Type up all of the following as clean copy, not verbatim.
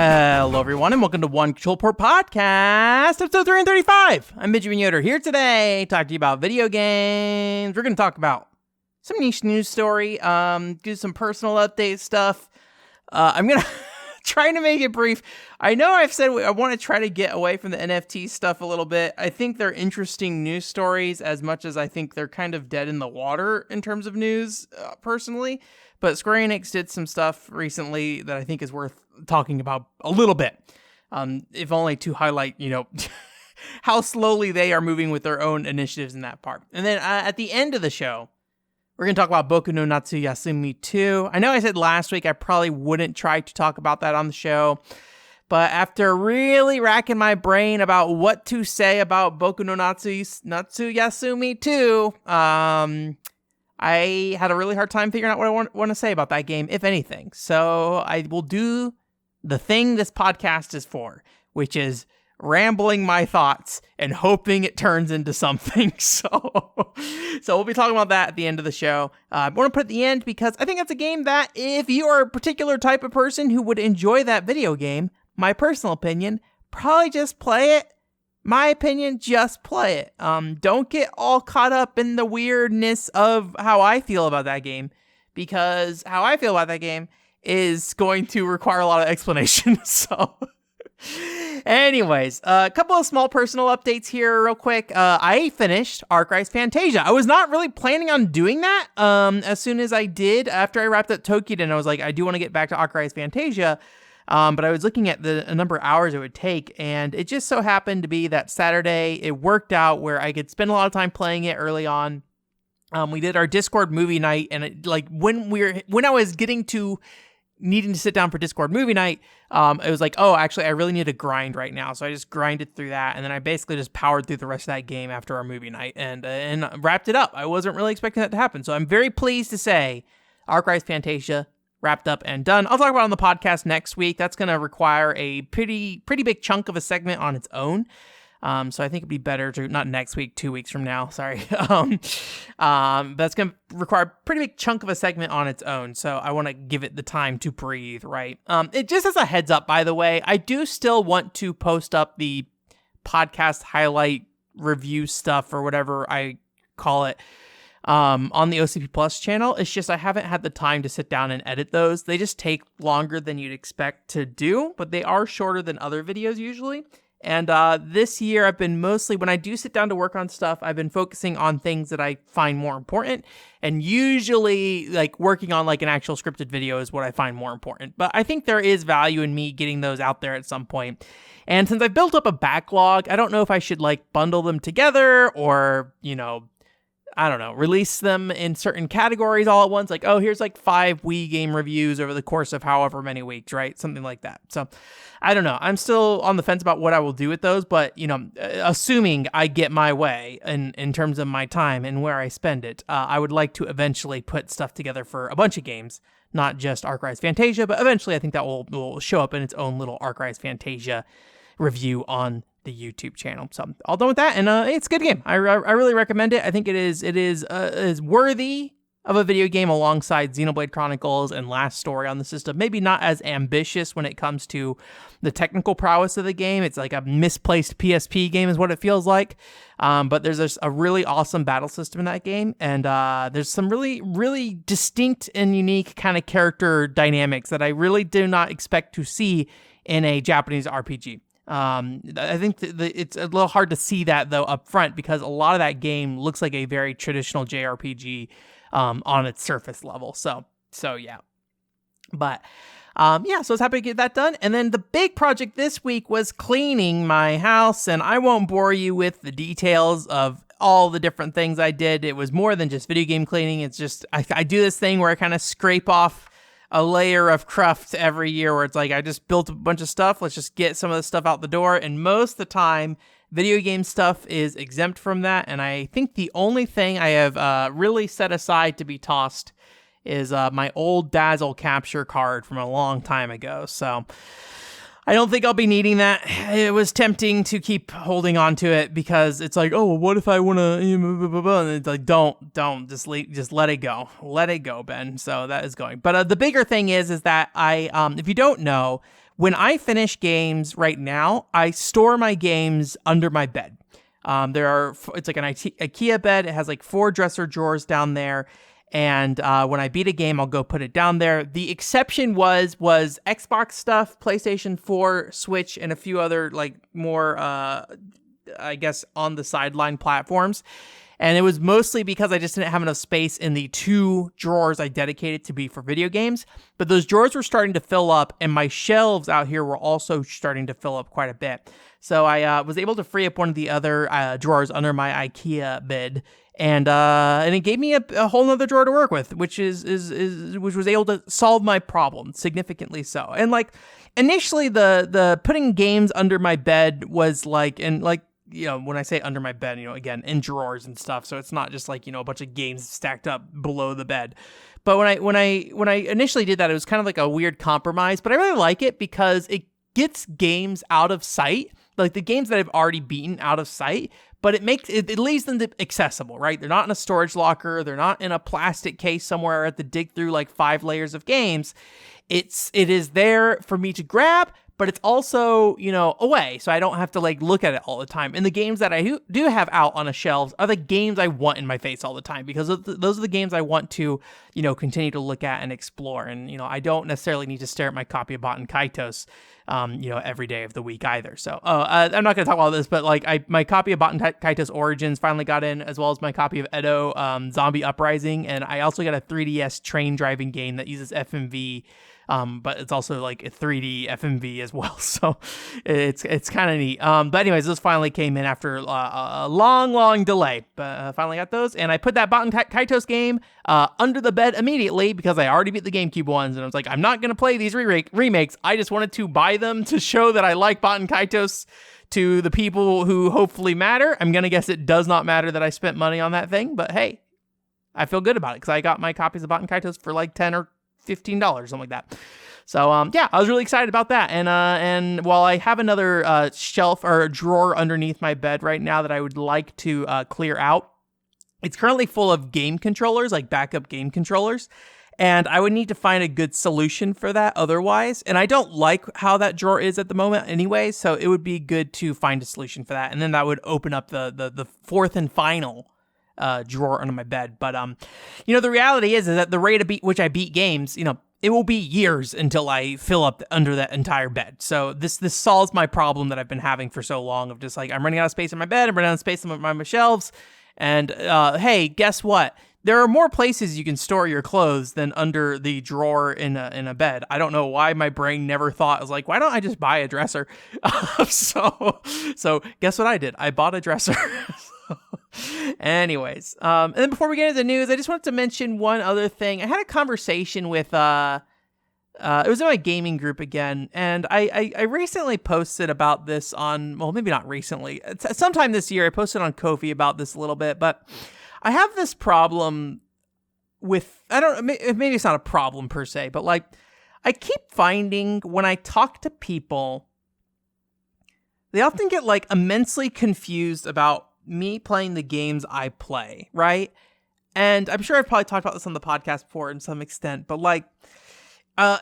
Hello, everyone, and welcome to One Control Port Podcast, episode 335. I'm Benjamin Yoder here today to talk to you about video games. We're going to talk about some niche news story, do some personal update stuff. I'm going to try to make it brief. I know I've said I want to try to get away from the NFT stuff a little bit. I think they're interesting news stories as much as I think they're kind of dead in the water in terms of news, personally. But Square Enix did some stuff recently that I think is worth talking about a little bit, if only to highlight, how slowly they are moving with their own initiatives in that part. And then at the end of the show, we're going to talk about Boku no Natsuyasumi 2. I know I said last week I probably wouldn't try to talk about that on the show, but after really racking my brain about what to say about Boku no Natsuyasumi 2, I had a really hard time figuring out what I want to say about that game, if anything. So I will do the thing this podcast is for, which is rambling my thoughts and hoping it turns into something. So we'll be talking about that at the end of the show. I want to put it at the end because I think it's a game that if you are a particular type of person who would enjoy that video game, my personal opinion, probably just play it. My opinion, just play it. Don't get all caught up in the weirdness of how I feel about that game, because how I feel about that game is going to require a lot of explanation. So anyways, a couple of small personal updates here real quick. I finished Arc Rise Fantasia. I was not really planning on doing that. As soon as I did, after I wrapped up Tokiden, I was like, I do want to get back to Arc Rise Fantasia. But I was looking at the number of hours it would take, and it just so happened to be that Saturday it worked out where I could spend a lot of time playing it early on. We did our Discord movie night, and when I was getting to needing to sit down for Discord movie night, it was like, oh, actually, I really need to grind right now. So I just grinded through that, and then I basically just powered through the rest of that game after our movie night and wrapped it up. I wasn't really expecting that to happen, so I'm very pleased to say Arc Rise Fantasia wrapped up and done. I'll talk about it on the podcast next week. That's going to require a pretty big chunk of a segment on its own. So I think it'd be better to, not next week, 2 weeks from now, sorry. That's going to require a pretty big chunk of a segment on its own. So I want to give it the time to breathe, right? It just as a heads up, by the way, I do still want to post up the podcast highlight review stuff or whatever I call it, on the OCP Plus channel. It's just I haven't had the time to sit down and edit those. They just take longer than you'd expect to do, but they are shorter than other videos usually. And this year I've been mostly, when I do sit down to work on stuff, I've been focusing on things that I find more important, and usually like working on like an actual scripted video is what I find more important. But I think there is value in me getting those out there at some point. And since I've built up a backlog, I don't know if I should like bundle them together or, I don't know, release them in certain categories all at once. Like, oh, here's like 5 Wii game reviews over the course of however many weeks, right? Something like that. So I don't know. I'm still on the fence about what I will do with those, but assuming I get my way in terms of my time and where I spend it, I would like to eventually put stuff together for a bunch of games, not just Arc Rise Fantasia, but eventually I think that will show up in its own little Arc Rise Fantasia review on the YouTube channel. So all done with that, and it's a good game. I really recommend it. I think it is worthy of a video game alongside Xenoblade Chronicles and Last Story on the system. Maybe not as ambitious when it comes to the technical prowess of the game. It's like a misplaced PSP game is what it feels like. But there's a really awesome battle system in that game, and there's some really, really distinct and unique kind of character dynamics that I really do not expect to see in a Japanese RPG. I think it's a little hard to see that though up front because a lot of that game looks like a very traditional JRPG on its surface level. So yeah. But so I was happy to get that done. And then the big project this week was cleaning my house, and I won't bore you with the details of all the different things I did. It was more than just video game cleaning. It's just I do this thing where I kind of scrape off a layer of cruft every year where it's like, I just built a bunch of stuff. Let's just get some of the stuff out the door. And most of the time Video game stuff is exempt from that, and I think the only thing I have really set aside to be tossed is my old Dazzle capture card from a long time ago. So I don't think I'll be needing that. It was tempting to keep holding on to it because it's like, oh, well, what if I want to? And it's like, don't, just let it go, Ben. So that is going. But the bigger thing is that if you don't know, when I finish games right now, I store my games under my bed. It's like an IKEA bed. It has like 4 dresser drawers down there. And when I beat a game, I'll go put it down there. The exception was Xbox stuff, PlayStation 4, Switch, and a few other like more, I guess, on the sideline platforms. And it was mostly because I just didn't have enough space in the 2 drawers I dedicated to be for video games. But those drawers were starting to fill up, and my shelves out here were also starting to fill up quite a bit. So I was able to free up one of the other drawers under my IKEA bed, and it gave me a whole nother drawer to work with, which which was able to solve my problem significantly so. And like initially, the putting games under my bed was like, and like, you know, when I say under my bed, you know, again, in drawers and stuff. So it's not just like, you know, a bunch of games stacked up below the bed. But when I initially did that, it was kind of like a weird compromise, but I really like it because it gets games out of sight, like the games that I've already beaten out of sight, but it leaves them accessible, right? They're not in a storage locker. They're not in a plastic case somewhere I have to dig through like 5 layers of games. It is there for me to grab, but it's also, you know, away, so I don't have to like look at it all the time. And the games that I do have out on the shelves are the games I want in my face all the time, because those are the games I want to, you know, continue to look at and explore. And, you know, I don't necessarily need to stare at my copy of Baten Kaitos, you know, every day of the week either. So I'm not going to talk about this, but like my copy of Baten Kaitos Origins finally got in, as well as my copy of Edo Zombie Uprising. And I also got a 3DS train driving game that uses FMV. But it's also like a 3D FMV as well, so it's kind of neat. But anyways, those finally came in after a long delay, but finally got those, and I put that Baten Kaitos game under the bed immediately because I already beat the GameCube ones, and I was like, I'm not gonna play these remakes. I just wanted to buy them to show that I like Baten Kaitos to the people who hopefully matter. I'm gonna guess it does not matter that I spent money on that thing, but hey, I feel good about it because I got my copies of Baten Kaitos for like $10 or $15, something like that. So yeah, I was really excited about that. And while I have another shelf or a drawer underneath my bed right now that I would like to clear out, it's currently full of game controllers, like backup game controllers. And I would need to find a good solution for that otherwise. And I don't like how that drawer is at the moment anyway, so it would be good to find a solution for that. And then that would open up the fourth and final drawer under my bed. But you know, the reality is that the rate of which I beat games, you know, it will be years until I fill up under that entire bed. So this solves my problem that I've been having for so long of just like, I'm running out of space in my bed, I'm running out of space on my shelves. And hey, guess what? There are more places you can store your clothes than under the drawer in a bed. I don't know why my brain never thought, I was like, why don't I just buy a dresser? So guess what I did? I bought a dresser. Anyways, and then before we get into the news, I just wanted to mention one other thing. I had a conversation with, it was in my gaming group again, and I recently posted about this on, well, maybe not recently, sometime this year, I posted on Ko-fi about this a little bit, but I have this problem with, maybe it's not a problem per se, but like, I keep finding when I talk to people, they often get like immensely confused about me playing the games I play, right? And I'm sure I've probably talked about this on the podcast before in some extent, but like,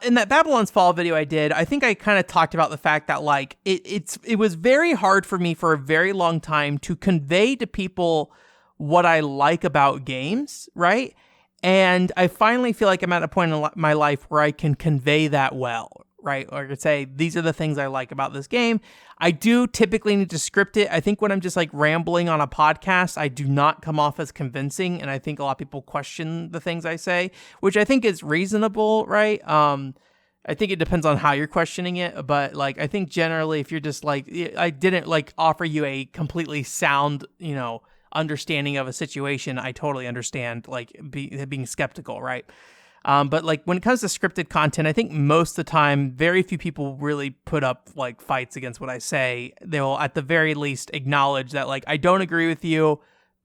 in that Babylon's Fall video I did, I think I kind of talked about the fact that like, it was very hard for me for a very long time to convey to people what I like about games, right? And I finally feel like I'm at a point in my life where I can convey that well, right? Or I could say, these are the things I like about this game. I do typically need to script it. I think when I'm just like rambling on a podcast, I do not come off as convincing. And I think a lot of people question the things I say, which I think is reasonable, right? I think it depends on how you're questioning it. But like, I think generally if you're just like, I didn't like offer you a completely sound, you know, understanding of a situation, I totally understand like being skeptical, right? But like when it comes to scripted content, I think most of the time, very few people really put up like fights against what I say. They'll at the very least acknowledge that like I don't agree with you,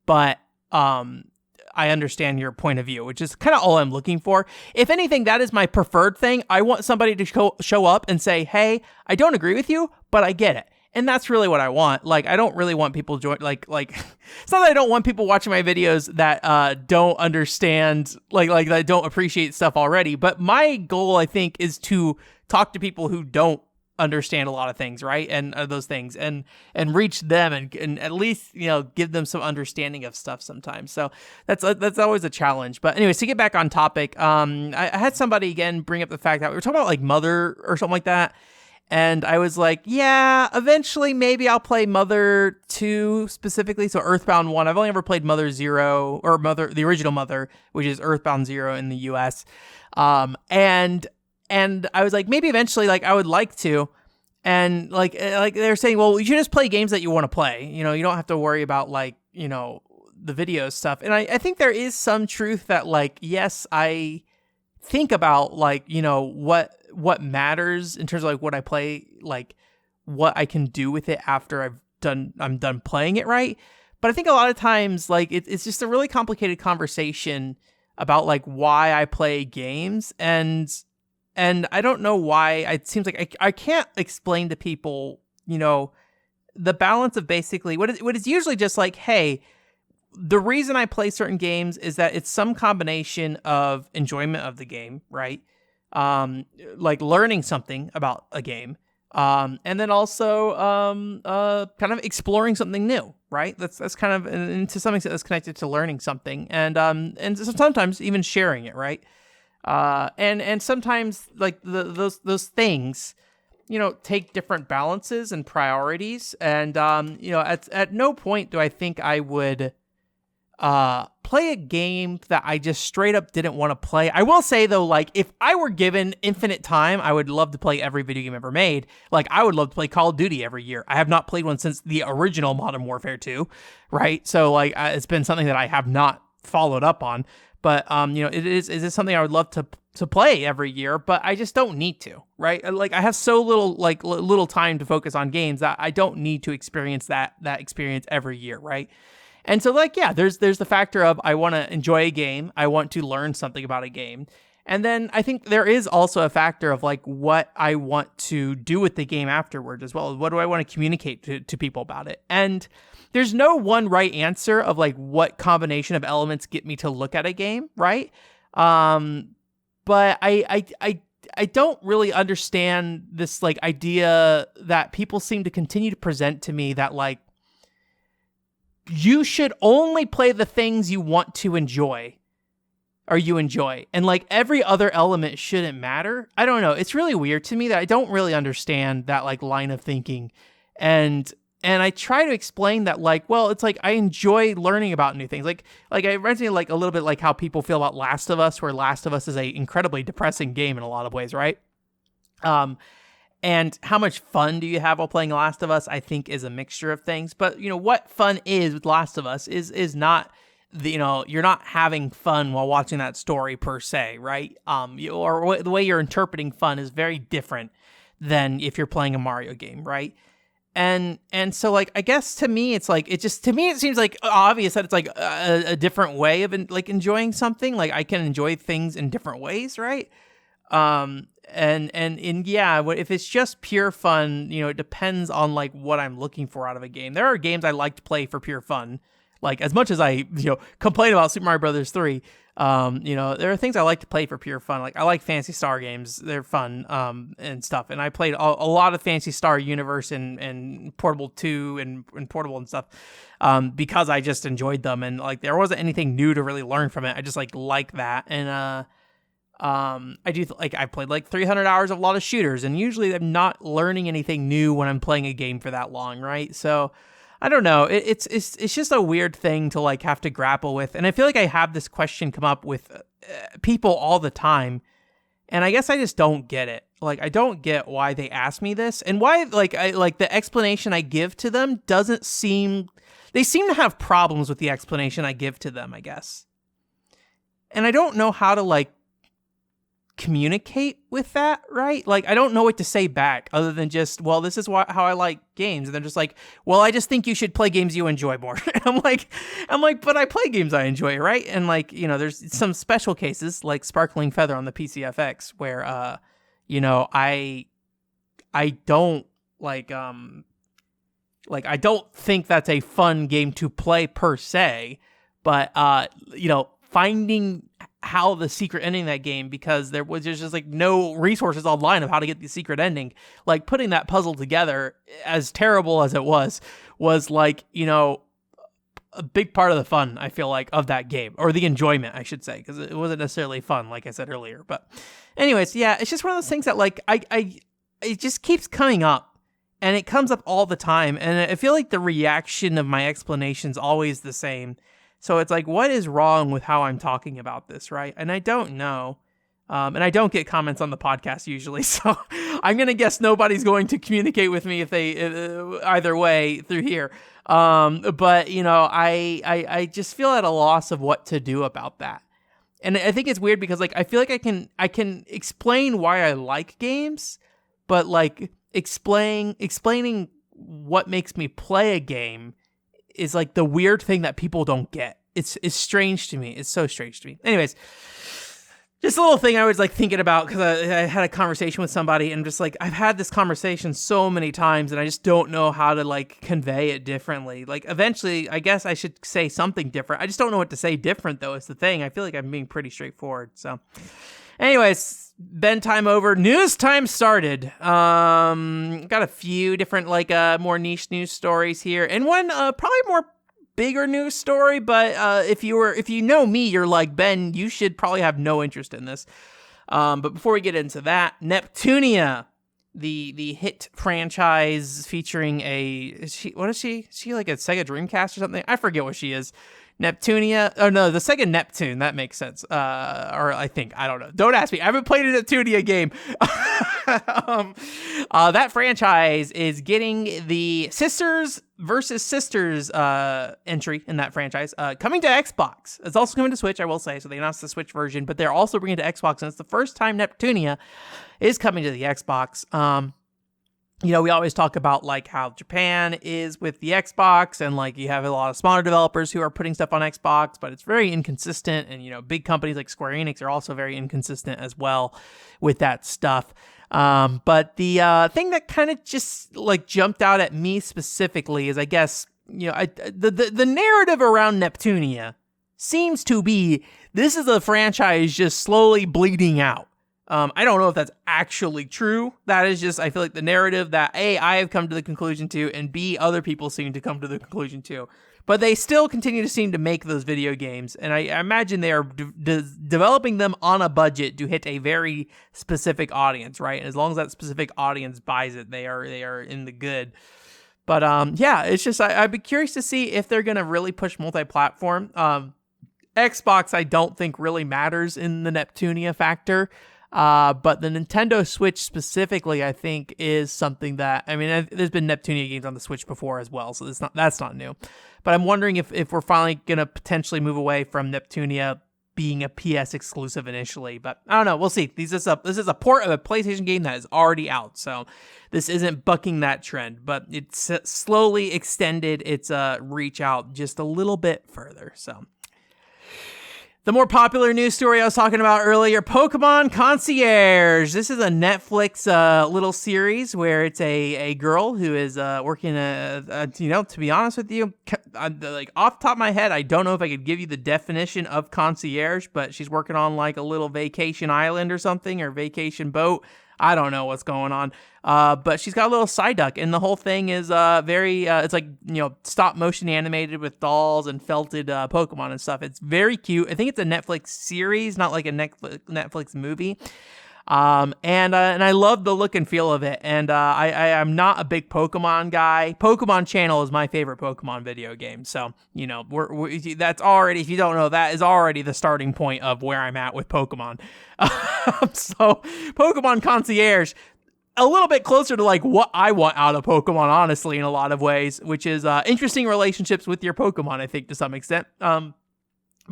but I understand your point of view, which is kind of all I'm looking for. If anything, that is my preferred thing. I want somebody to show up and say, hey, I don't agree with you, but I get it. And that's really what I want. Like, I don't really want people like it's not that I don't want people watching my videos that don't understand, like that don't appreciate stuff already. But my goal, I think, is to talk to people who don't understand a lot of things, right? And those things, and reach them and at least, you know, give them some understanding of stuff sometimes. So that's always a challenge. But anyways, to get back on topic, I had somebody again bring up the fact that we were talking about like Mother or something like that. And I was like, yeah, eventually maybe I'll play Mother 2 specifically. So Earthbound 1. I've only ever played Mother 0 or the original Mother, which is Earthbound 0 in the US. And I was like, maybe eventually, like, I would like to. And like they're saying, well, you should just play games that you want to play. You know, you don't have to worry about like, you know, the video stuff. And I think there is some truth that like, yes, I think about like, you know, what matters in terms of like what I play, like what I can do with it after I'm done playing it, right? But I think a lot of times like it's just a really complicated conversation about like why I play games, and I don't know why. It seems like I can't explain to people, you know, the balance of basically what is usually just like, hey, the reason I play certain games is that it's some combination of enjoyment of the game, right? Like learning something about a game, and then also kind of exploring something new, right? That's kind of, and to some extent that's connected to learning something, and sometimes even sharing it, right? And sometimes like those things, you know, take different balances and priorities, and you know, at no point do I think I would play a game that I just straight up didn't want to play. I will say though, like if I were given infinite time, I would love to play every video game ever made. Like I would love to play Call of Duty every year. I have not played one since the original Modern Warfare 2, right? So like it's been something that I have not followed up on. But you know, it is something I would love to play every year, but I just don't need to, right? Like I have so little time to focus on games that I don't need to experience that experience every year, right? And so like, yeah, there's the factor of I want to enjoy a game. I want to learn something about a game. And then I think there is also a factor of like what I want to do with the game afterwards as well. What do I want to communicate to people about it? And there's no one right answer of like what combination of elements get me to look at a game, right? But I don't really understand this like idea that people seem to continue to present to me that like you should only play the things you want to enjoy or you enjoy, and like every other element shouldn't matter. I don't know. It's really weird to me that I don't really understand that like line of thinking. And I try to explain that like, well, it's like I enjoy learning about new things. Like I reminds me like a little bit like how people feel about Last of Us, where Last of Us is a incredibly depressing game in a lot of ways, right? And how much fun do you have while playing Last of Us, I think is a mixture of things. But, you know, what fun is with Last of Us is not, you know, you're not having fun while watching that story per se, right? Or the way you're interpreting fun is very different than if you're playing a Mario game, right? And so, like, I guess to me, it's like, to me, it seems like obvious that it's like a different way of like enjoying something. Like I can enjoy things in different ways, right? And yeah, if it's just pure fun, you know, it depends on like what I'm looking for out of a game. There are games I like to play for pure fun. Like as much as I, you know, complain about Super Mario Brothers 3, you know, there are things I like to play for pure fun. Like I like Phantasy Star games. They're fun, and stuff. And I played a lot of Phantasy Star Universe and Portable 2 and Portable and stuff, because I just enjoyed them. And like, there wasn't anything new to really learn from it. I just like that. And, I do like I've played like 300 hours of a lot of shooters, and usually I'm not learning anything new when I'm playing a game for that long, right? So I don't know. It's just a weird thing to like have to grapple with, and I feel like I have this question come up with people all the time, and I guess I just don't get it. Like I don't get why they ask me this, and why like the explanation I give to them doesn't seem. They seem to have problems with the explanation I give to them, I guess, and I don't know how to like communicate with that, right? Like, I don't know what to say back other than just, well, this is how I like games. And they're just like, well, I just think you should play games you enjoy more. I'm like, but I play games I enjoy, right? And like, there's some special cases like Sparkling Feather on the PCFX where, I don't I don't think that's a fun game to play per se, but, finding how the secret ending of that game, because there's just like no resources online of how to get the secret ending. Like putting that puzzle together, as terrible as it was like, a big part of the fun, I feel like, of that game, or the enjoyment, I should say, because it wasn't necessarily fun, like I said earlier. But anyways, yeah, it's just one of those things that like, it just keeps coming up, and it comes up all the time. And I feel like the reaction of my explanation's always the same. So it's like, what is wrong with how I'm talking about this, right? And I don't know. And I don't get comments on the podcast usually, so I'm going to guess nobody's going to communicate with me if they either way through here. But, I just feel at a loss of what to do about that. And I think it's weird because like I feel like I can explain why I like games, but like explaining what makes me play a game is like the weird thing that people don't get. It's strange to me. It's so strange to me. Anyways, just a little thing I was like thinking about because I had a conversation with somebody, and just like I've had this conversation so many times, and I just don't know how to like convey it differently. Like eventually, I guess I should say something different. I just don't know what to say different though. Is the thing. I feel like I'm being pretty straightforward. So, anyways. Bend time over. News time started. Got a few different more niche news stories here, and one probably more bigger news story. But if you know me, you're like, Ben, you should probably have no interest in this. But before we get into that, Neptunia, the hit franchise featuring what is she? Is she like a Sega Dreamcast or something? I forget what she is. Neptunia. Oh no, the Sega Neptune. That makes sense. Or I think, I don't know. Don't ask me. I haven't played a Neptunia game. That franchise is getting the Sisters versus Sisters entry in that franchise coming to Xbox. It's also coming to Switch, I will say. So they announced the Switch version, but they're also bringing it to Xbox, and it's the first time Neptunia is coming to the Xbox. We always talk about like how Japan is with the Xbox, and like you have a lot of smaller developers who are putting stuff on Xbox, but it's very inconsistent. And, big companies like Square Enix are also very inconsistent as well with that stuff. But the thing that kind of just like jumped out at me specifically is, I guess, the narrative around Neptunia seems to be this is a franchise just slowly bleeding out. I don't know if that's actually true. That is just, I feel like the narrative that A, I have come to the conclusion to, and B, other people seem to come to the conclusion to. But they still continue to seem to make those video games, and I imagine they are developing them on a budget to hit a very specific audience, right? And as long as that specific audience buys it, they are in the good. But yeah, it's just I'd be curious to see if they're gonna really push multi-platform. Xbox, I don't think really matters in the Neptunia factor. But the Nintendo Switch specifically, I think, is something that, there's been Neptunia games on the Switch before as well, so that's not new. But I'm wondering if we're finally going to potentially move away from Neptunia being a PS exclusive initially. But I don't know, we'll see. This is a port of a PlayStation game that is already out, so this isn't bucking that trend, but it's slowly extended its reach out just a little bit further, so... The more popular news story I was talking about earlier, Pokemon Concierge. This is a Netflix little series where it's a girl who is working to be honest with you, like off the top of my head, I don't know if I could give you the definition of concierge, but she's working on like a little vacation island or something, or vacation boat. I don't know what's going on. But she's got a little Psyduck, and the whole thing is very, it's like, stop motion animated with dolls and felted Pokemon and stuff. It's very cute. I think it's a Netflix series, not like a Netflix movie. And I love the look and feel of it. And I'm not a big Pokemon guy. Pokemon Channel is my favorite Pokemon video game. So, that's already, if you don't know, that is already the starting point of where I'm at with Pokemon. So Pokemon Concierge, a little bit closer to like what I want out of Pokemon, honestly, in a lot of ways, which is interesting relationships with your Pokemon, I think, to some extent. But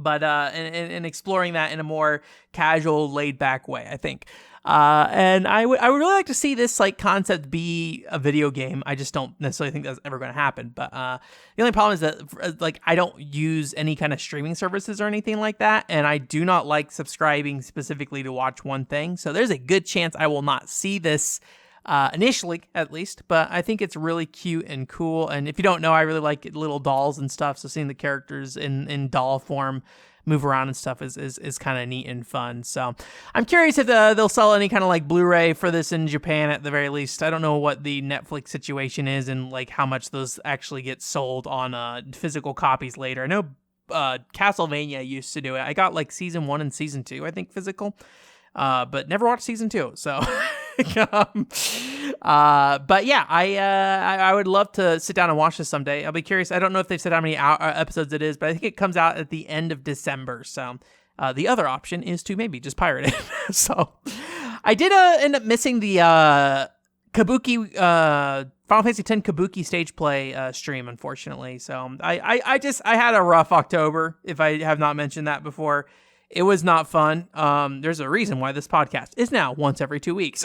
but and exploring that in a more casual, laid back way, I think. And I would really like to see this like concept be a video game. I just don't necessarily think that's ever going to happen. But the only problem is that like I don't use any kind of streaming services or anything like that, and I do not like subscribing specifically to watch one thing. So there's a good chance I will not see this initially, at least. But I think it's really cute and cool. And if you don't know, I really like little dolls and stuff. So seeing the characters in doll form move around and stuff is kind of neat and fun. So I'm curious if they'll sell any kind of like Blu-ray for this in Japan at the very least. I don't know what the Netflix situation is and like how much those actually get sold on physical copies later. I know Castlevania used to do it. I got like season 1 and season 2, I think, physical, but never watched season 2. So but yeah, I would love to sit down and watch this someday. I'll be curious. I don't know if they've said how many episodes it is, but I think it comes out at the end of December. So the other option is to maybe just pirate it. So I did end up missing the Kabuki Final Fantasy X Kabuki stage play stream, unfortunately. So I had a rough October, if I have not mentioned that before. It was not fun. There's a reason why this podcast is now once every 2 weeks.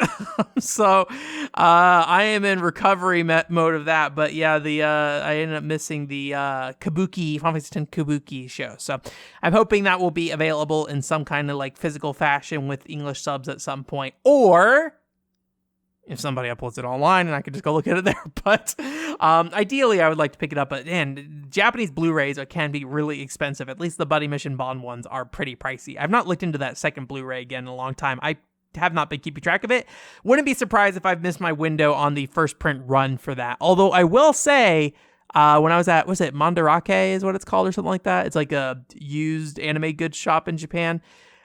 So I am in recovery mode of that. But yeah, I ended up missing the Kabuki, Final Fantasy X Kabuki show. So I'm hoping that will be available in some kind of like physical fashion with English subs at some point. Or if somebody uploads it online and I could just go look at it there. But ideally, I would like to pick it up. But man, Japanese Blu-rays can be really expensive. At least the Buddy Mission Bond ones are pretty pricey. I've not looked into that second Blu-ray again in a long time. I have not been keeping track of it. Wouldn't be surprised if I've missed my window on the first print run for that. Although I will say, when I was at, was it Mandarake is what it's called or something like that? It's like a used anime goods shop in Japan.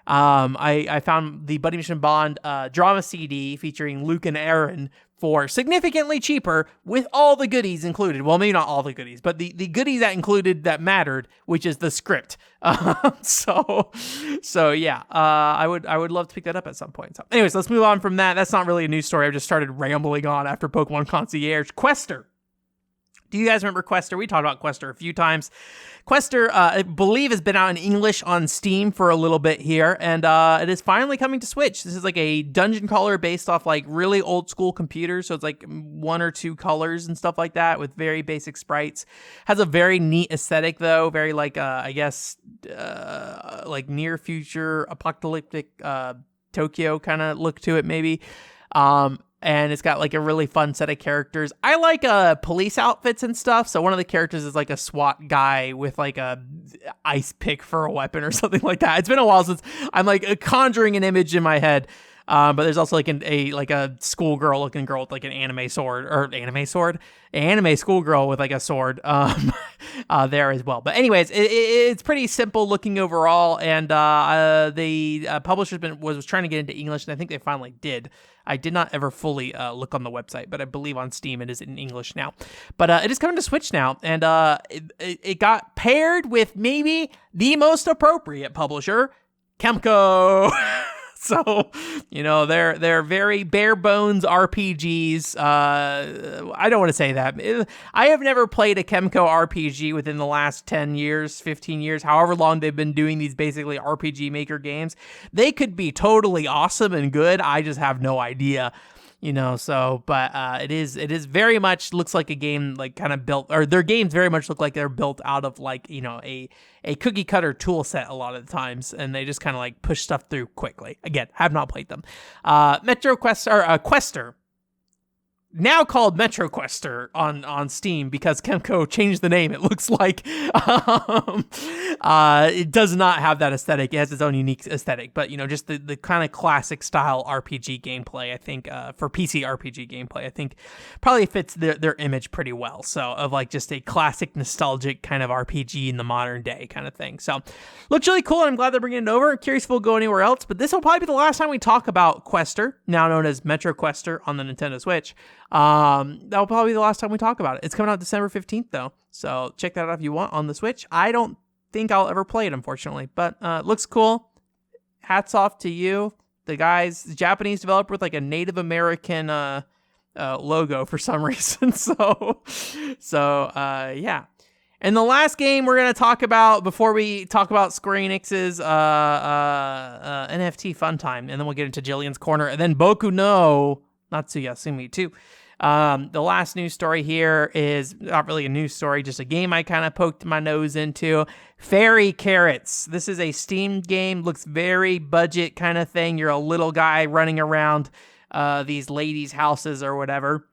I found the Buddy Mission Bond drama CD featuring Luke and Aaron for significantly cheaper with all the goodies included. Well, maybe not all the goodies, but the goodies that included that mattered, which is the script. So yeah, I would love to pick that up at some point. So anyways, let's move on from that. That's not really a news story. I've just started rambling on after Pokemon Concierge. Quester. Do you guys remember Quester? We talked about Quester a few times. Quester, I believe, has been out in English on Steam for a little bit here, and it is finally coming to Switch. This is like a dungeon crawler based off like really old school computers, so it's like 1 or 2 colors and stuff like that with very basic sprites. Has a very neat aesthetic though, very like I guess like near future apocalyptic Tokyo kind of look to it maybe. And it's got like a really fun set of characters. I like police outfits and stuff. So one of the characters is like a SWAT guy with like a ice pick for a weapon or something like that. It's been a while since I'm like conjuring an image in my head. But there's also like a schoolgirl looking girl with like an anime schoolgirl with like a sword there as well. But anyways, it's pretty simple looking overall, and the publisher was trying to get into English, and I think they finally did. I did not ever fully look on the website, but I believe on Steam it is in English now. But it is coming to Switch now, and it got paired with maybe the most appropriate publisher, Kemco. So, you know, they're very bare bones RPGs. I don't want to say that. I have never played a Kemco RPG within the last 10 years, 15 years, however long they've been doing these basically RPG Maker games. They could be totally awesome and good. I just have no idea. You know, so, but it is very much looks like a game like kind of built, or their games very much look like they're built out of like, you know, a cookie cutter tool set a lot of the times, and they just kind of like push stuff through quickly. Again, have not played them. Quester, now called Metro Quester on Steam because Kemco changed the name. It looks like it does not have that aesthetic. It has its own unique aesthetic, but you know, just the kind of classic style RPG gameplay. I think for PC RPG gameplay, I think probably fits their image pretty well. So of like just a classic nostalgic kind of RPG in the modern day kind of thing. So looks really cool, and I'm glad they're bringing it over. Curious if we'll go anywhere else, but this will probably be the last time we talk about Quester, now known as Metro Quester on the Nintendo Switch. That'll probably be the last time we talk about it. It's coming out December 15th though, so check that out if you want on the Switch. I don't think I'll ever play it, unfortunately, but looks cool. Hats off to you. The Japanese developer with like a Native American logo for some reason. So yeah. And the last game we're going to talk about before we talk about Square Enix's NFT Fun Time, and then we'll get into Jillian's Corner, and then Boku no Natsuyasumi too. The last news story here is not really a news story, just a game I kind of poked my nose into. Fairy Carrots. This is a Steam game, looks very budget kind of thing. You're a little guy running around these ladies' houses or whatever.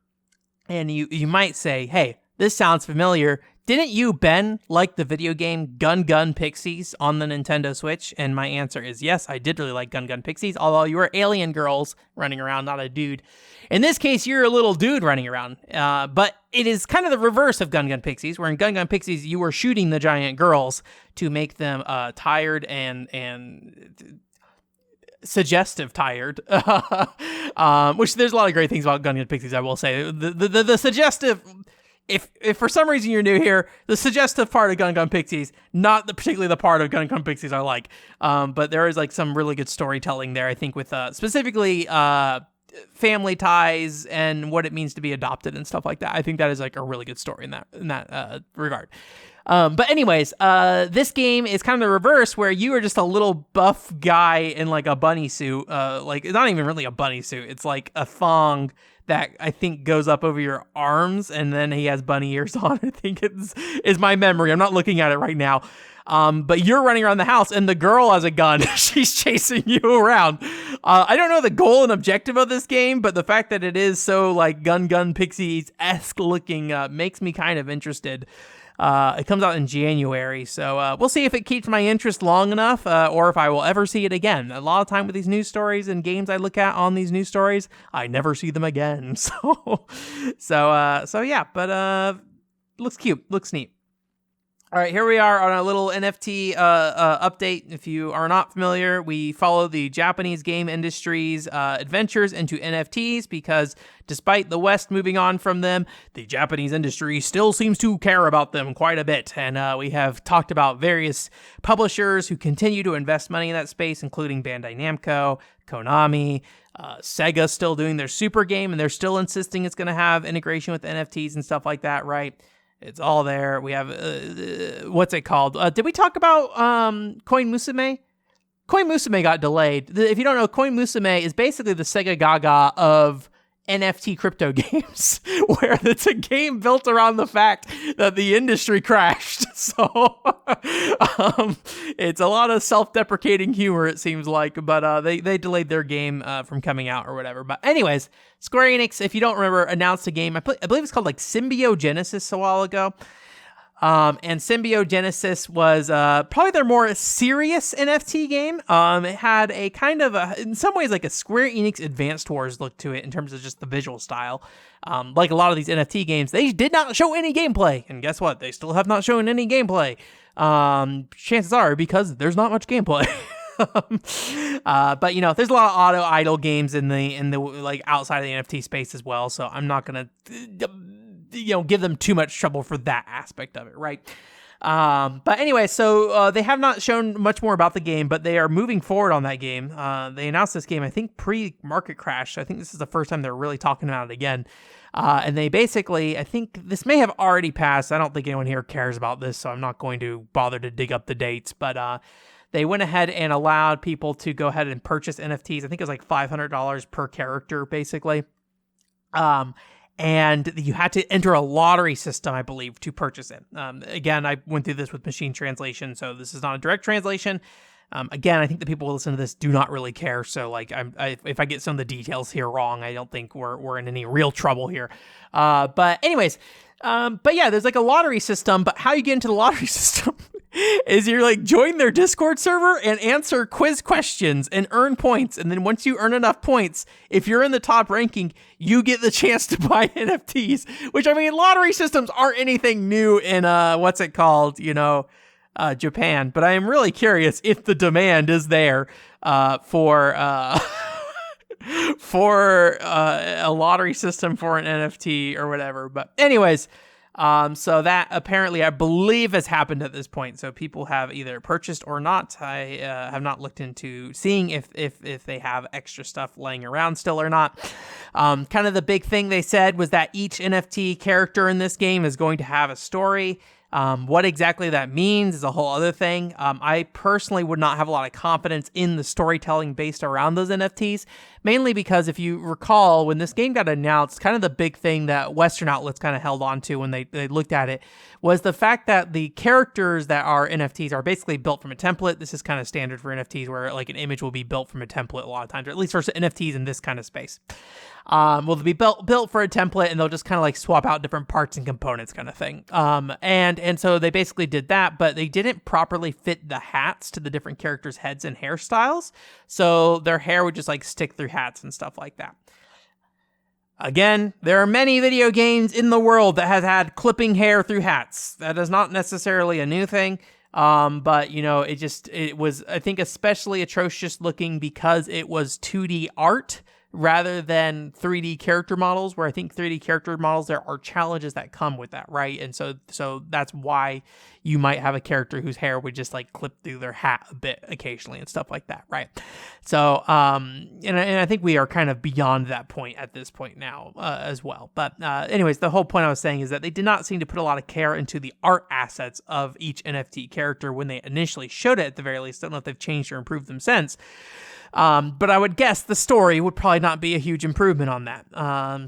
And you might say, hey, this sounds familiar. Didn't you, Ben, like the video game Gun Gun Pixies on the Nintendo Switch? And my answer is yes, I did really like Gun Gun Pixies, although you were alien girls running around, not a dude. In this case, you're a little dude running around, but it is kind of the reverse of Gun Gun Pixies, where in Gun Gun Pixies, you were shooting the giant girls to make them tired and suggestive tired, which there's a lot of great things about Gun Gun Pixies, I will say. The suggestive... If for some reason you're new here, the suggestive part of Gun Gun Pixies, not particularly the part of Gun Gun Pixies I like, but there is like some really good storytelling there, I think, with specifically family ties and what it means to be adopted and stuff like that. I think that is like a really good story in that regard. But anyways, this game is kind of the reverse, where you are just a little buff guy in like a bunny suit. Like it's not even really a bunny suit. It's like a thong that I think goes up over your arms, and then he has bunny ears on. I think is my memory. I'm not looking at it right now. But you're running around the house, and the girl has a gun. She's chasing you around. I don't know the goal and objective of this game, but the fact that it is so like Gun Gun Pixies-esque looking makes me kind of interested. It comes out in January, so we'll see if it keeps my interest long enough, or if I will ever see it again. A lot of time with these news stories and games I look at on these news stories, I never see them again. So yeah, but looks cute, looks neat. All right, here we are on a little NFT update. If you are not familiar, we follow the Japanese game industry's adventures into NFTs, because despite the West moving on from them, the Japanese industry still seems to care about them quite a bit. And we have talked about various publishers who continue to invest money in that space, including Bandai Namco, Konami, Sega still doing their Super game, and they're still insisting it's going to have integration with NFTs and stuff like that, right? It's all there. We have, what's it called? Did we talk about Coin Musume? Coin Musume got delayed. If you don't know, Coin Musume is basically the Sega Gaga of NFT crypto games, where it's a game built around the fact that the industry crashed. So it's a lot of self-deprecating humor, it seems like, but they delayed their game from coming out or whatever. But anyways, Square Enix, if you don't remember, announced a game. I believe it's called like Symbiogenesis a while ago. And Symbiogenesis was probably their more serious NFT game. It had a kind of in some ways like a Square Enix Advanced Wars look to it in terms of just the visual style. Like a lot of these NFT games, they did not show any gameplay. And guess what? They still have not shown any gameplay. Chances are because there's not much gameplay. But you know, there's a lot of auto idle games in the like outside of the NFT space as well. So I'm not gonna give them too much trouble for that aspect of it, right? But anyway, so they have not shown much more about the game, but they are moving forward on that game. They announced this game, I think, pre-market crash. So I think this is the first time they're really talking about it again. And they basically, I think this may have already passed. I don't think anyone here cares about this, so I'm not going to bother to dig up the dates. But they went ahead and allowed people to go ahead and purchase NFTs. I think it was like $500 per character, basically. And you had to enter a lottery system, I believe, to purchase it. Again, I went through this with machine translation, so this is not a direct translation. Again, I think the people who listen to this do not really care. So, like, if I get some of the details here wrong, I don't think we're in any real trouble here. But anyways, but yeah, there's like a lottery system. But how you get into the lottery system is you're like join their Discord server and answer quiz questions and earn points. And then once you earn enough points, if you're in the top ranking, you get the chance to buy NFTs. Which, I mean, lottery systems aren't anything new in what's it called? Japan. But I am really curious if the demand is there for a lottery system for an NFT or whatever. But anyways, so that apparently I believe has happened at this point. So people have either purchased or not. I have not looked into seeing if they have extra stuff laying around still or not. Kind of the big thing they said was that each NFT character in this game is going to have a story. What exactly that means is a whole other thing. I personally would not have a lot of confidence in the storytelling based around those NFTs, mainly because if you recall, when this game got announced, kind of the big thing that Western outlets kind of held on to when they looked at it was the fact that the characters that are NFTs are basically built from a template. This is kind of standard for NFTs where like an image will be built from a template a lot of times, or at least for NFTs in this kind of space. Well, they'll be built for a template, and they'll just kind of like swap out different parts and components kind of thing. And so they basically did that, but they didn't properly fit the hats to the different characters' heads and hairstyles. So their hair would just like stick through hats and stuff like that. Again, there are many video games in the world that have had clipping hair through hats. That is not necessarily a new thing. But you know, it was, I think, especially atrocious looking because it was 2D art rather than 3D character models, where I think 3D character models, there are challenges that come with that, right? And so that's why you might have a character whose hair would just like clip through their hat a bit occasionally and stuff like that, right? So, and I think we are kind of beyond that point at this point now, as well. But anyways, the whole point I was saying is that they did not seem to put a lot of care into the art assets of each NFT character when they initially showed it, at the very least. I don't know if they've changed or improved them since. But I would guess the story would probably not be a huge improvement on that.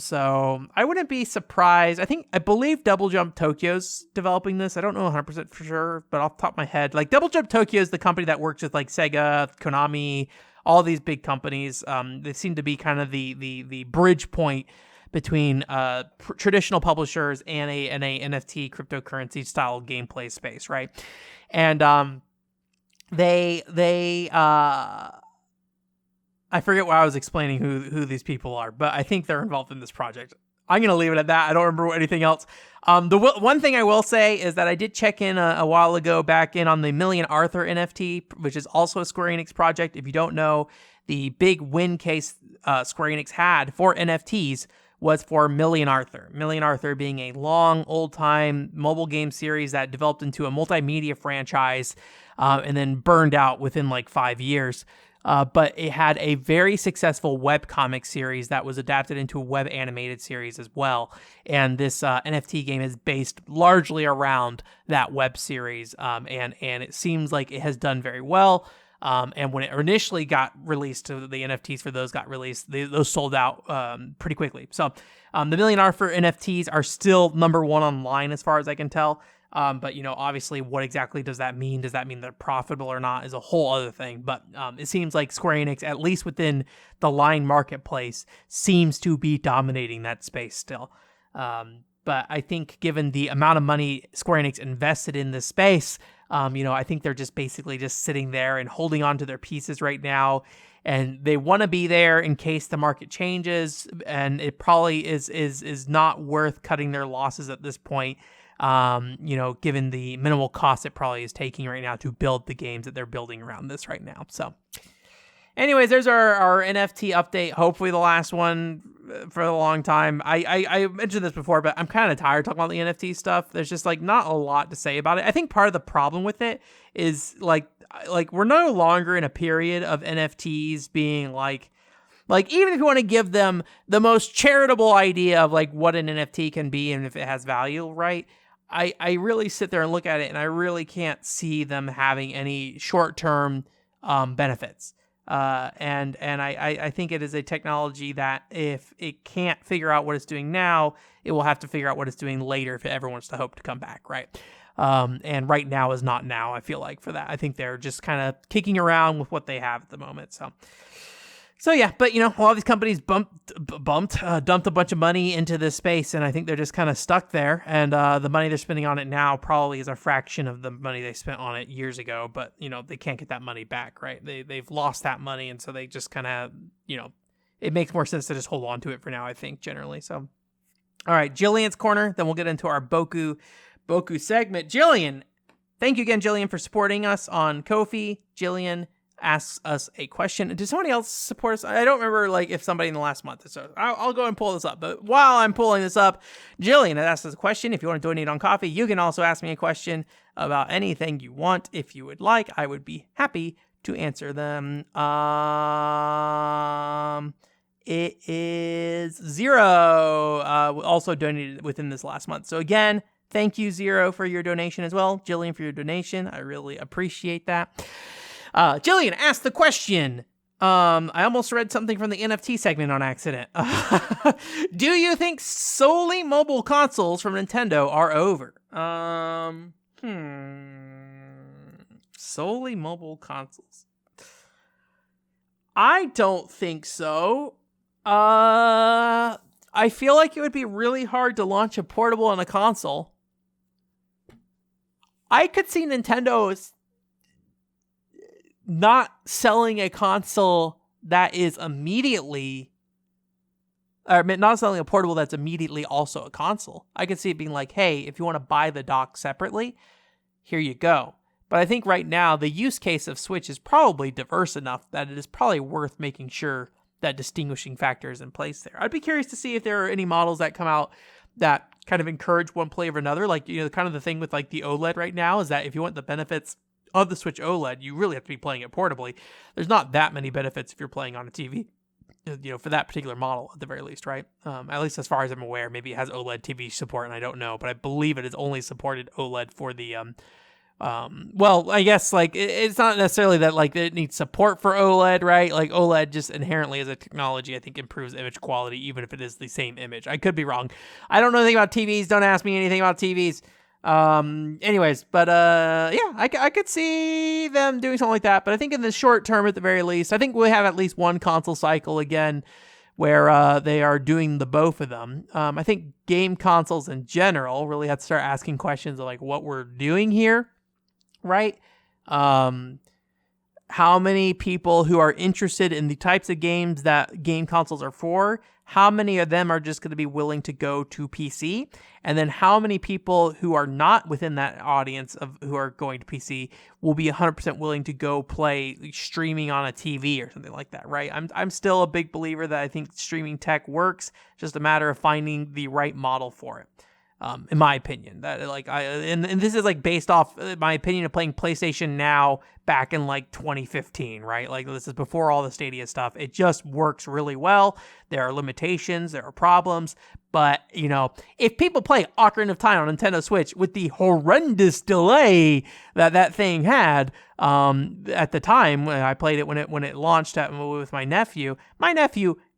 So I wouldn't be surprised. I believe Double Jump Tokyo's developing this. I don't know 100% for sure, but off the top of my head, like Double Jump Tokyo is the company that works with like Sega, Konami, all these big companies. They seem to be kind of the bridge point between traditional publishers and a NFT cryptocurrency style gameplay space, right? And I forget why I was explaining who these people are, but I think they're involved in this project. I'm going to leave it at that. I don't remember anything else. The one thing I will say is that I did check in a while ago back in on the Million Arthur NFT, which is also a Square Enix project. If you don't know, the big win case Square Enix had for NFTs was for Million Arthur. Million Arthur being a long, old-time mobile game series that developed into a multimedia franchise and then burned out within like 5 years. But it had a very successful webcomic series that was adapted into a web animated series as well. And this NFT game is based largely around that web series. And it seems like it has done very well. And when it initially got released, the NFTs for those got released, those sold out pretty quickly. So the Million Arthur NFTs are still number one online as far as I can tell. But, you know, obviously, what exactly does that mean? Does that mean they're profitable or not is a whole other thing. But it seems like Square Enix, at least within the line marketplace, seems to be dominating that space still. But I think given the amount of money Square Enix invested in this space, you know, I think they're just basically just sitting there and holding on to their pieces right now. And they want to be there in case the market changes. And it probably is not worth cutting their losses at this point. You know, given the minimal cost it probably is taking right now to build the games that they're building around this right now. So anyways, there's our NFT update. Hopefully the last one for a long time. I mentioned this before, but I'm kind of tired talking about the NFT stuff. There's just like not a lot to say about it. I think part of the problem with it is like we're no longer in a period of NFTs being like even if you want to give them the most charitable idea of like what an NFT can be and if it has value, right? I really sit there and look at it and I really can't see them having any short-term benefits. And I think it is a technology that if it can't figure out what it's doing now, it will have to figure out what it's doing later if it ever wants to hope to come back, right? And right now is not now, I feel like, for that. I think they're just kind of kicking around with what they have at the moment, So yeah, but you know, a lot of these companies dumped a bunch of money into this space, and I think they're just kind of stuck there. And the money they're spending on it now probably is a fraction of the money they spent on it years ago. But you know, they can't get that money back, right? They've lost that money, and so they just kind of, you know, it makes more sense to just hold on to it for now, I think, generally. So, all right, Jillian's corner. Then we'll get into our Boku segment. Jillian, thank you again, Jillian, for supporting us on Ko-fi. Jillian asks us a question. Did somebody else support us? I don't remember like if somebody in the last month. So I'll go and pull this up. But while I'm pulling this up, Jillian asked us a question. If you want to donate on Ko-fi, you can also ask me a question about anything you want. If you would like, I would be happy to answer them. It is 0 also donated within this last month. So again, Thank you, Zero, for your donation as well. Jillian, for your donation. I really appreciate that. Jillian asked the question. I almost read something from the NFT segment on accident. Do you think solely mobile consoles from Nintendo are over? Solely mobile consoles. I don't think so. I feel like it would be really hard to launch a portable on a console. I could see Nintendo's not selling a console that is immediately, or not selling a portable that's immediately also a console. I could see it being like, hey, if you want to buy the dock separately, here you go. But I think right now the use case of Switch is probably diverse enough that it is probably worth making sure that distinguishing factor is in place there. I'd be curious to see if there are any models that come out that kind of encourage one play over another. Like, kind of the thing with like the OLED right now is that if you want the benefits of the Switch OLED, you really have to be playing it portably. There's not that many benefits if you're playing on a TV, for that particular model at the very least, right? At least as far as I'm aware. Maybe it has OLED TV support and I don't know, but I believe it is only supported OLED for the well, I guess like it's not necessarily that like it needs support for OLED, right? Like OLED just inherently as a technology, I think improves image quality, even if it is the same image. I could be wrong. I don't know anything about TVs. Don't ask me anything about TVs. Anyways, but yeah, I could see them doing something like that. But I think in the short term, at the very least, I think we have at least one console cycle again where they are doing the both of them. I think game consoles in general really have to start asking questions of like what we're doing here. Right? How many people who are interested in the types of games that game consoles are for, how many of them are just going to be willing to go to PC? And then how many people who are not within that audience of who are going to PC will be 100% willing to go play streaming on a TV or something like that, right? I'm still a big believer that I think streaming tech works, just a matter of finding the right model for it. In my opinion, that like and this is like based off my opinion of playing PlayStation Now back in like 2015, right? Like this is before all the Stadia stuff. It just works really well. There are limitations, there are problems, but if people play Ocarina of Time on Nintendo Switch with the horrendous delay that thing had at the time when I played it when it launched with my nephew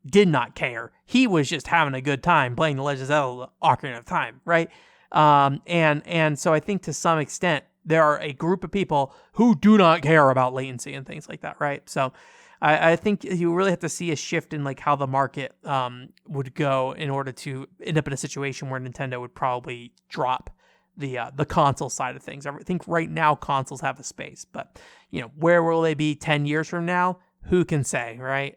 did not care. He was just having a good time playing The Legend of Zelda Ocarina of Time, right? And so I think to some extent there are a group of people who do not care about latency and things like that, right? So I think you really have to see a shift in like how the market would go in order to end up in a situation where Nintendo would probably drop the console side of things. I think right now consoles have a space, but where will they be 10 years from now? Who can say, right?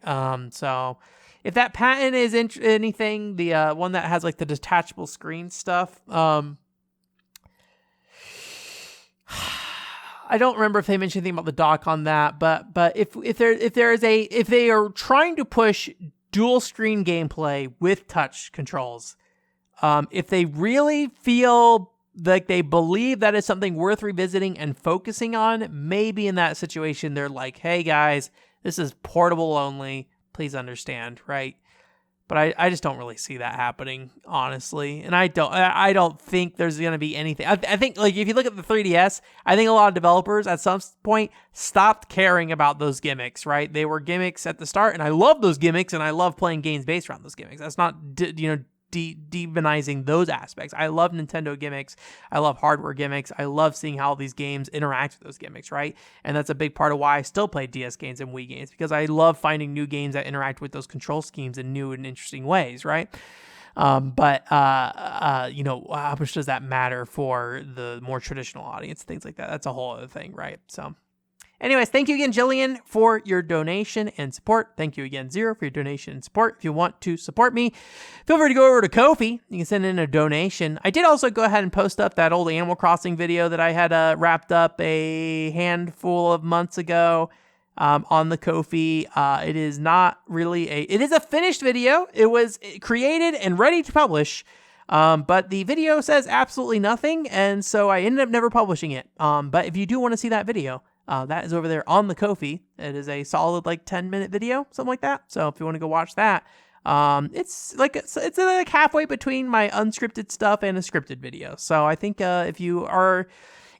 So if that patent is anything, the one that has like the detachable screen stuff, I don't remember if they mentioned anything about the dock on that, but if they are trying to push dual screen gameplay with touch controls, if they really feel like they believe that is something worth revisiting and focusing on, maybe in that situation they're like, hey guys, this is portable only. Please understand, right? But I just don't really see that happening, honestly. And I don't think there's going to be anything. I think, like, if you look at the 3DS, I think a lot of developers at some point stopped caring about those gimmicks, right? They were gimmicks at the start, and I love those gimmicks, and I love playing games based around those gimmicks. That's not, demonizing those aspects. I love Nintendo gimmicks. I love hardware gimmicks. I love seeing how these games interact with those gimmicks, right? And that's a big part of why I still play DS games and Wii games, because I love finding new games that interact with those control schemes in new and interesting ways, right? But how much does that matter for the more traditional audience, things like that? That's a whole other thing, right? So anyways, thank you again, Jillian, for your donation and support. Thank you again, Zero, for your donation and support. If you want to support me, feel free to go over to Ko-fi. You can send in a donation. I did also go ahead and post up that old Animal Crossing video that I had wrapped up a handful of months ago on the Ko-fi. It is not really it is a finished video. It was created and ready to publish. But the video says absolutely nothing, and so I ended up never publishing it. But if you do want to see that video, that is over there on the Ko-fi. It is a solid 10-minute video, something like that. So if you want to go watch that, It's like halfway between my unscripted stuff and a scripted video. So I think if you are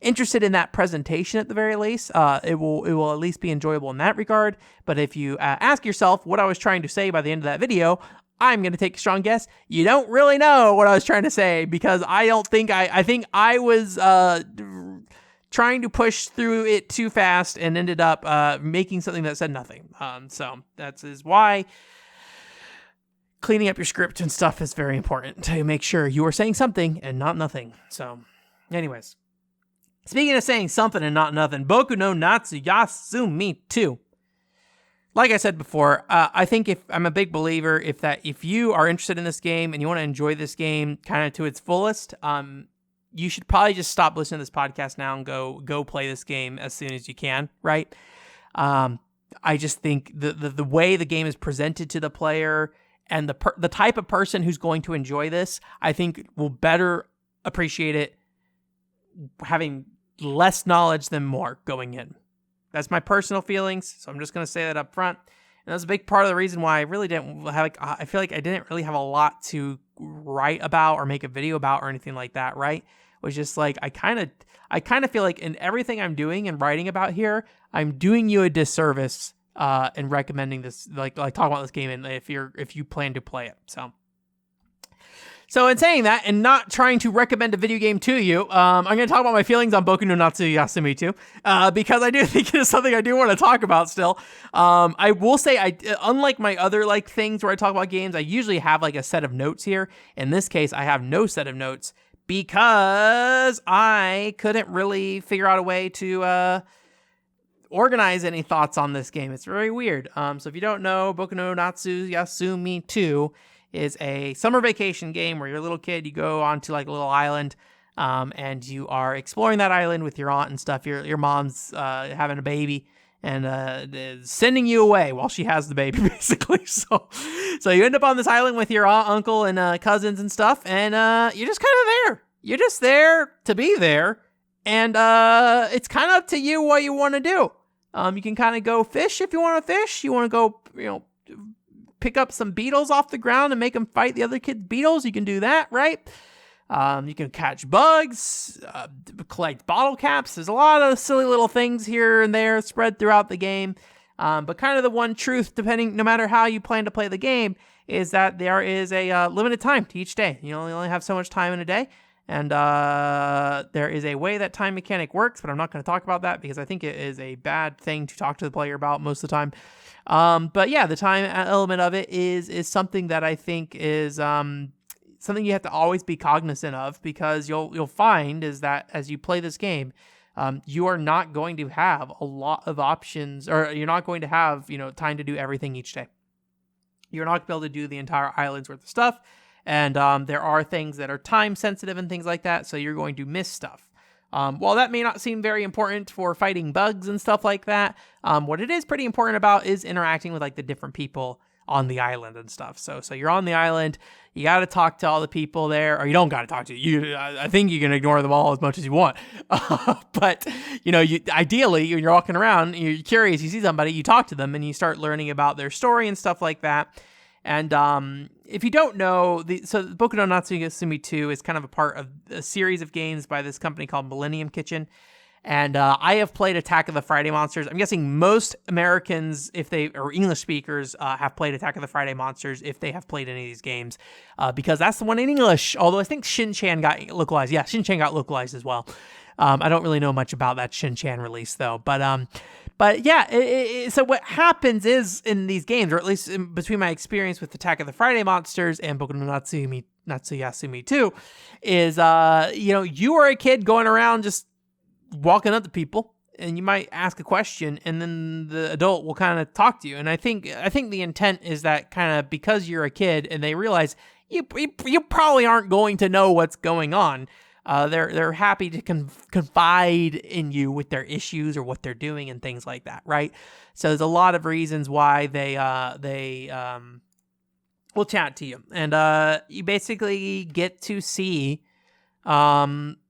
interested in that presentation at the very least, it will at least be enjoyable in that regard. But if you ask yourself what I was trying to say by the end of that video, I'm going to take a strong guess. You don't really know what I was trying to say, because I don't think I think I was trying to push through it too fast and ended up making something that said nothing. So that is why cleaning up your script and stuff is very important, to make sure you are saying something and not nothing. So anyways, speaking of saying something and not nothing, Boku no Natsuyasumi 2. Like I said before, I think I'm a big believer if you are interested in this game and you want to enjoy this game kind of to its fullest, you should probably just stop listening to this podcast now and go play this game as soon as you can, right? I just think the way the game is presented to the player and the type of person who's going to enjoy this, I think will better appreciate it having less knowledge than more going in. That's my personal feelings, so I'm just going to say that up front. And that's a big part of the reason why I really didn't have, I feel like I didn't really have a lot to write about or make a video about or anything like that, right? It was just like, I kind of feel like in everything I'm doing and writing about here, I'm doing you a disservice in recommending this, like talking about this game, and if you plan to play it. So in saying that, and not trying to recommend a video game to you, I'm going to talk about my feelings on Boku no Natsuyasumi 2, because I do think it is something I do want to talk about still. I will say, unlike my other things where I talk about games, I usually have a set of notes here. In this case, I have no set of notes because I couldn't really figure out a way to organize any thoughts on this game. It's very weird. So if you don't know, Boku no Natsuyasumi 2 is a summer vacation game where you're a little kid, you go onto a little island, and you are exploring that island with your aunt and stuff. Your mom's having a baby and sending you away while she has the baby, basically. So you end up on this island with your aunt, uncle, and cousins and stuff, and you're just kind of there. You're just there to be there, and it's kind of up to you what you want to do. You can kind of go fish if you want to fish. You want to go, pick up some beetles off the ground and make them fight the other kids' beetles. You can do that, right? You can catch bugs, collect bottle caps. There's a lot of silly little things here and there spread throughout the game. But kind of the one truth, no matter how you plan to play the game, is that there is a limited time to each day. You only have so much time in a day. And there is a way that time mechanic works, but I'm not going to talk about that because I think it is a bad thing to talk to the player about most of the time. But yeah, the time element of it is something that I think is something you have to always be cognizant of, because you'll find is that as you play this game, you are not going to have a lot of options, or you're not going to have time to do everything each day. You're not going to be able to do the entire island's worth of stuff. And there are things that are time sensitive and things like that, so you're going to miss stuff. While that may not seem very important for fighting bugs and stuff like that, what it is pretty important about is interacting with the different people on the island and stuff. So you're on the island, you got to talk to all the people there, or you don't got to talk to you. I think you can ignore them all as much as you want. But ideally, when you're walking around, you're curious, you see somebody, you talk to them, and you start learning about their story and stuff like that. And if you don't know, Boku no Natsuyasumi 2 is kind of a part of a series of games by this company called Millennium Kitchen. And I have played Attack of the Friday Monsters. I'm guessing most Americans, or English speakers, have played Attack of the Friday Monsters if they have played any of these games, because that's the one in English. Although I think Shin-Chan got localized. Yeah, Shin-Chan got localized as well. I don't really know much about that Shin-Chan release though, but yeah, so what happens is in these games, or at least between my experience with Attack of the Friday Monsters and Boku no Natsuyasumi 2, is you are a kid going around just walking up to people, and you might ask a question, and then the adult will kind of talk to you. And I think the intent is that kind of because you're a kid and they realize you probably aren't going to know what's going on. They're happy to confide in you with their issues or what they're doing and things like that, right? So there's a lot of reasons why they will chat to you, and you basically get to see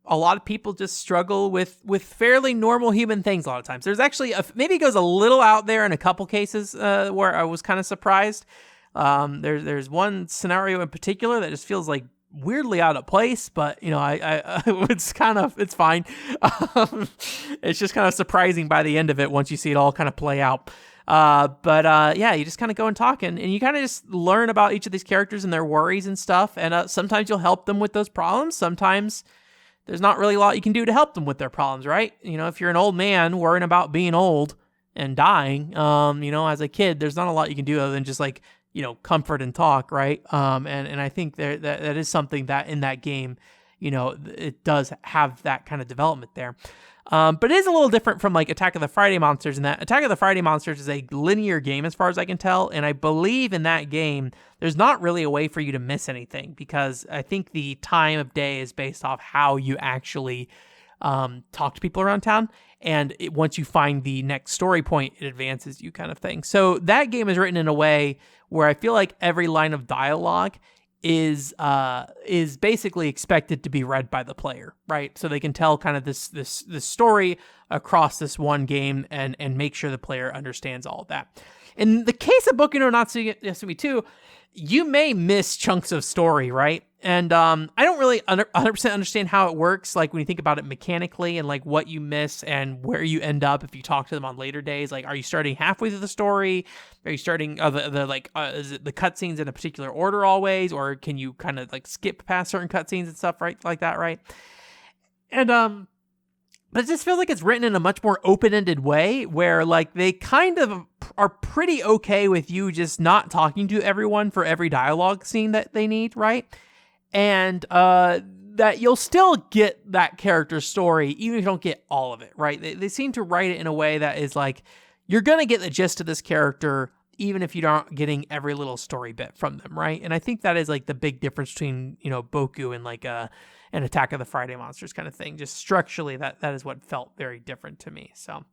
a lot of people just struggle with fairly normal human things a lot of times. There's actually maybe it goes a little out there in a couple cases where I was kind of surprised. There's one scenario in particular that just feels like weirdly out of place, but I it's fine. It's just kind of surprising by the end of it once you see it all kind of play out. But you just kind of go and talk, and you kind of just learn about each of these characters and their worries and stuff. And sometimes you'll help them with those problems. Sometimes there's not really a lot you can do to help them with their problems, right? If you're an old man worrying about being old and dying, as a kid, there's not a lot you can do other than just like, comfort and talk, right? And I think that is something that in that game, it does have that kind of development there. But it is a little different from like Attack of the Friday Monsters in that Attack of the Friday Monsters is a linear game as far as I can tell. And I believe in that game, there's not really a way for you to miss anything because I think the time of day is based off how you actually talk to people around town. And once you find the next story point, it advances you kind of thing. So that game is written in a way where I feel like every line of dialogue is basically expected to be read by the player, right? So they can tell kind of this story across this one game and make sure the player understands all of that. In the case of Boku no Natsuyasumi 2, you may miss chunks of story, right? And I don't really 100% understand how it works, like when you think about it mechanically and like what you miss and where you end up if you talk to them on later days. Like, are you starting halfway through the story? Are you starting is it the cutscenes in a particular order always, or can you kind of like skip past certain cutscenes and stuff, right? Like that, right? And but it just feels like it's written in a much more open-ended way where like they kind of are pretty okay with you just not talking to everyone for every dialogue scene that they need, right? And that you'll still get that character's story even if you don't get all of it, right? They seem to write it in a way that is like, you're going to get the gist of this character even if you aren't getting every little story bit from them, right? And I think that is like the big difference between, Boku and like an Attack of the Friday Monsters kind of thing. Just structurally, that is what felt very different to me, so...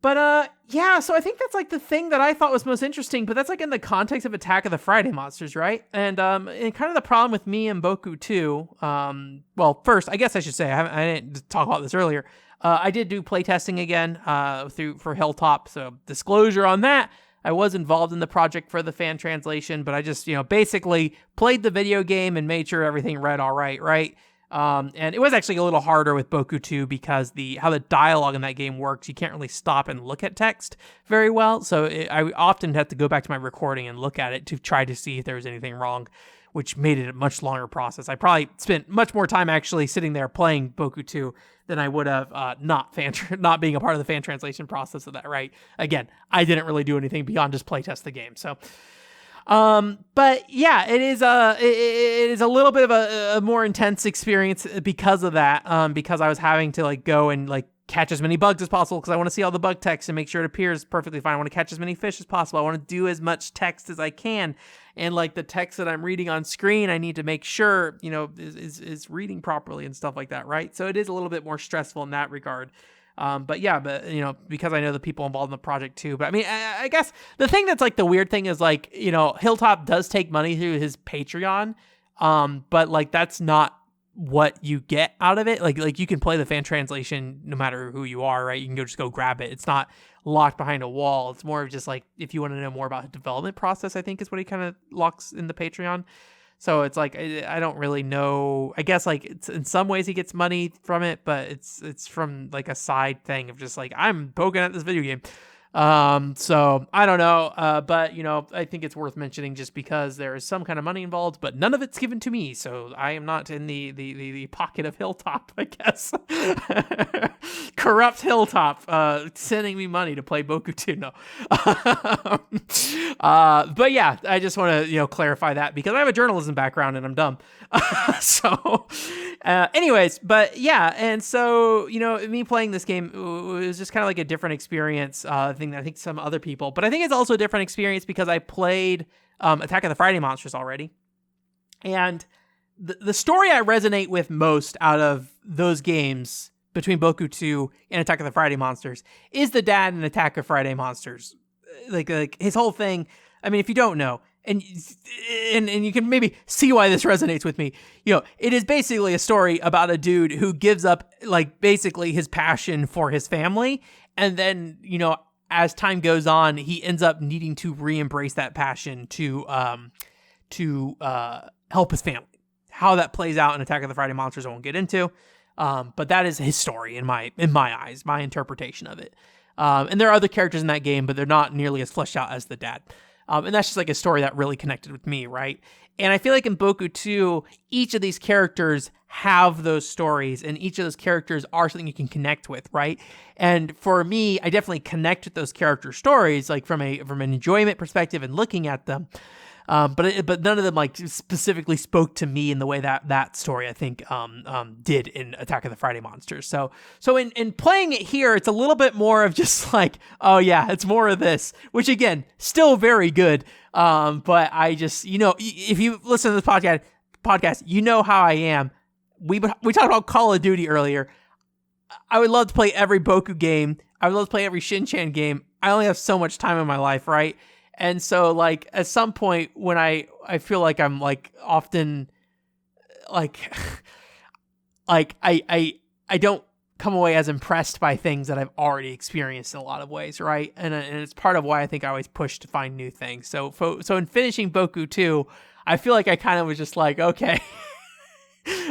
But, so I think that's, like, the thing that I thought was most interesting, but that's, like, in the context of Attack of the Friday Monsters, right? And kind of the problem with me and Boku 2, well, first, I guess I should say, I didn't talk about this earlier, I did do playtesting again for Hilltop, so disclosure on that. I was involved in the project for the fan translation, but I just, basically played the video game and made sure everything read all right? And it was actually a little harder with Boku 2 because how the dialogue in that game works, you can't really stop and look at text very well. So I often had to go back to my recording and look at it to try to see if there was anything wrong, which made it a much longer process. I probably spent much more time actually sitting there playing Boku 2 than I would have not being a part of the fan translation process of that, right? Again, I didn't really do anything beyond just playtest the game. So... but yeah, it is a little bit of a more intense experience because of that, because I was having to like go and like catch as many bugs as possible because I want to see all the bug text and make sure it appears perfectly fine. I want to catch as many fish as possible. I want to do as much text as I can. And like the text that I'm reading on screen, I need to make sure, is reading properly and stuff like that. Right. So it is a little bit more stressful in that regard. But because I know the people involved in the project too. But I mean, I guess the thing that's like the weird thing is like, Hilltop does take money through his Patreon. But like, that's not what you get out of it. Like you can play the fan translation no matter who you are, right? You can just go grab it. It's not locked behind a wall. It's more of just like, if you want to know more about the development process, I think is what he kind of locks in the Patreon. So it's like, I don't really know. I guess like it's, in some ways he gets money from it, but it's from like a side thing of just like, I'm poking at this video game. So I don't know. But I think it's worth mentioning just because there is some kind of money involved, but none of it's given to me. So I am not in the pocket of Hilltop, I guess. Corrupt Hilltop, sending me money to play Boku 2. No. But yeah, I just want to, clarify that because I have a journalism background and I'm dumb. Anyways, but yeah. And so, me playing this game, it was just kind of like a different experience, than I think some other people, but I think it's also a different experience because I played, Attack of the Friday Monsters already. And the story I resonate with most out of those games between Boku 2 and Attack of the Friday Monsters is the dad in Attack of Friday Monsters. Like his whole thing. I mean, if you don't know, and you can maybe see why this resonates with me, it is basically a story about a dude who gives up like basically his passion for his family. And then, as time goes on, he ends up needing to re-embrace that passion to help his family. How that plays out in Attack of the Friday Monsters, I won't get into. But that is his story in my eyes, my interpretation of it. And there are other characters in that game, but they're not nearly as fleshed out as the dad. And that's just like a story that really connected with me, right? And I feel like in Boku 2, each of these characters have those stories, and each of those characters are something you can connect with, right? And for me, I definitely connect with those character stories, like from an enjoyment perspective and looking at them. But none of them like specifically spoke to me in the way that story I think did in Attack of the Friday Monsters. So in playing it here, it's a little bit more of just like, oh yeah, it's more of this, which again, still very good. But I just, if you listen to this podcast, you know how I am. We talked about Call of Duty earlier. I would love to play every Boku game. I would love to play every Shin-Chan game. I only have so much time in my life, right? And so, like, at some point when I feel like I'm, like, often, like, I don't come away as impressed by things that I've already experienced in a lot of ways, right? And it's part of why I think I always push to find new things. So in finishing Boku 2, I feel like I kind of was just like, okay.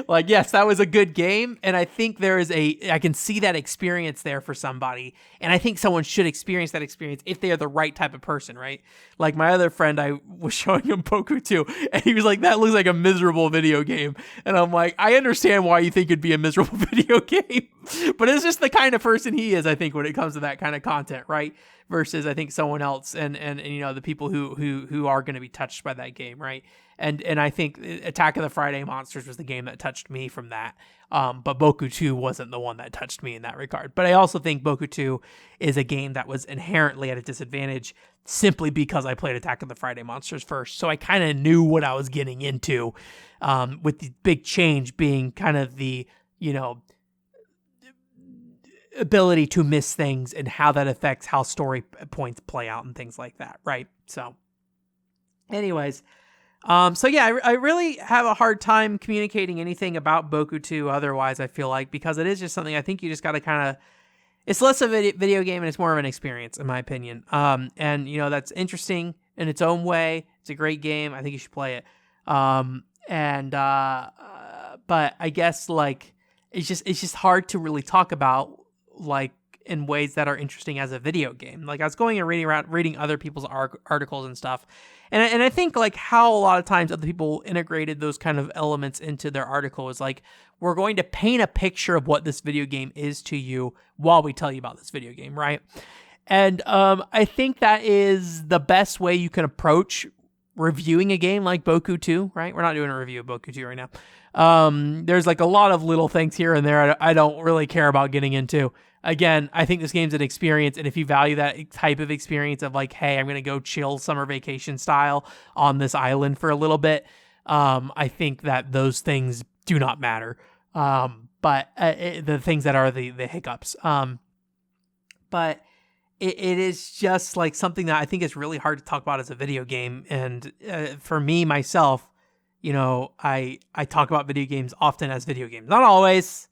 Like, yes, that was a good game, and I think I can see that experience there for somebody, and I think someone should experience that experience if they are the right type of person, right? Like, my other friend, I was showing him Boku 2, and he was like, that looks like a miserable video game, and I'm like, I understand why you think it'd be a miserable video game, but it's just the kind of person he is, I think, when it comes to that kind of content, right? Versus, I think, someone else, and the people who are going to be touched by that game, right? And I think Attack of the Friday Monsters was the game that touched me from that. But Boku 2 wasn't the one that touched me in that regard. But I also think Boku 2 is a game that was inherently at a disadvantage simply because I played Attack of the Friday Monsters first. So I kind of knew what I was getting into, with the big change being kind of the, ability to miss things and how that affects how story points play out and things like that, right? So anyways, I really have a hard time communicating anything about Boku 2 otherwise, I feel like, because it is just something I think you just got to kind of, it's less of a video game and it's more of an experience, in my opinion. And that's interesting in its own way. It's a great game. I think you should play it. But I guess, like, it's just hard to really talk about, like, in ways that are interesting as a video game. Like, I was going and reading other people's articles and stuff, and I think, like, how a lot of times other people integrated those kind of elements into their article is like, we're going to paint a picture of what this video game is to you while we tell you about this video game, right? And I think that is the best way you can approach reviewing a game like Boku 2, right? We're not doing a review of Boku 2 right now. There's like a lot of little things here and there I don't really care about getting into. Again, I think this game's an experience, and if you value that type of experience of like, hey, I'm going to go chill summer vacation style on this island for a little bit, I think that those things do not matter. But the things that are the hiccups. But it is just like something that I think is really hard to talk about as a video game. And for me, myself, I talk about video games often as video games. Not always,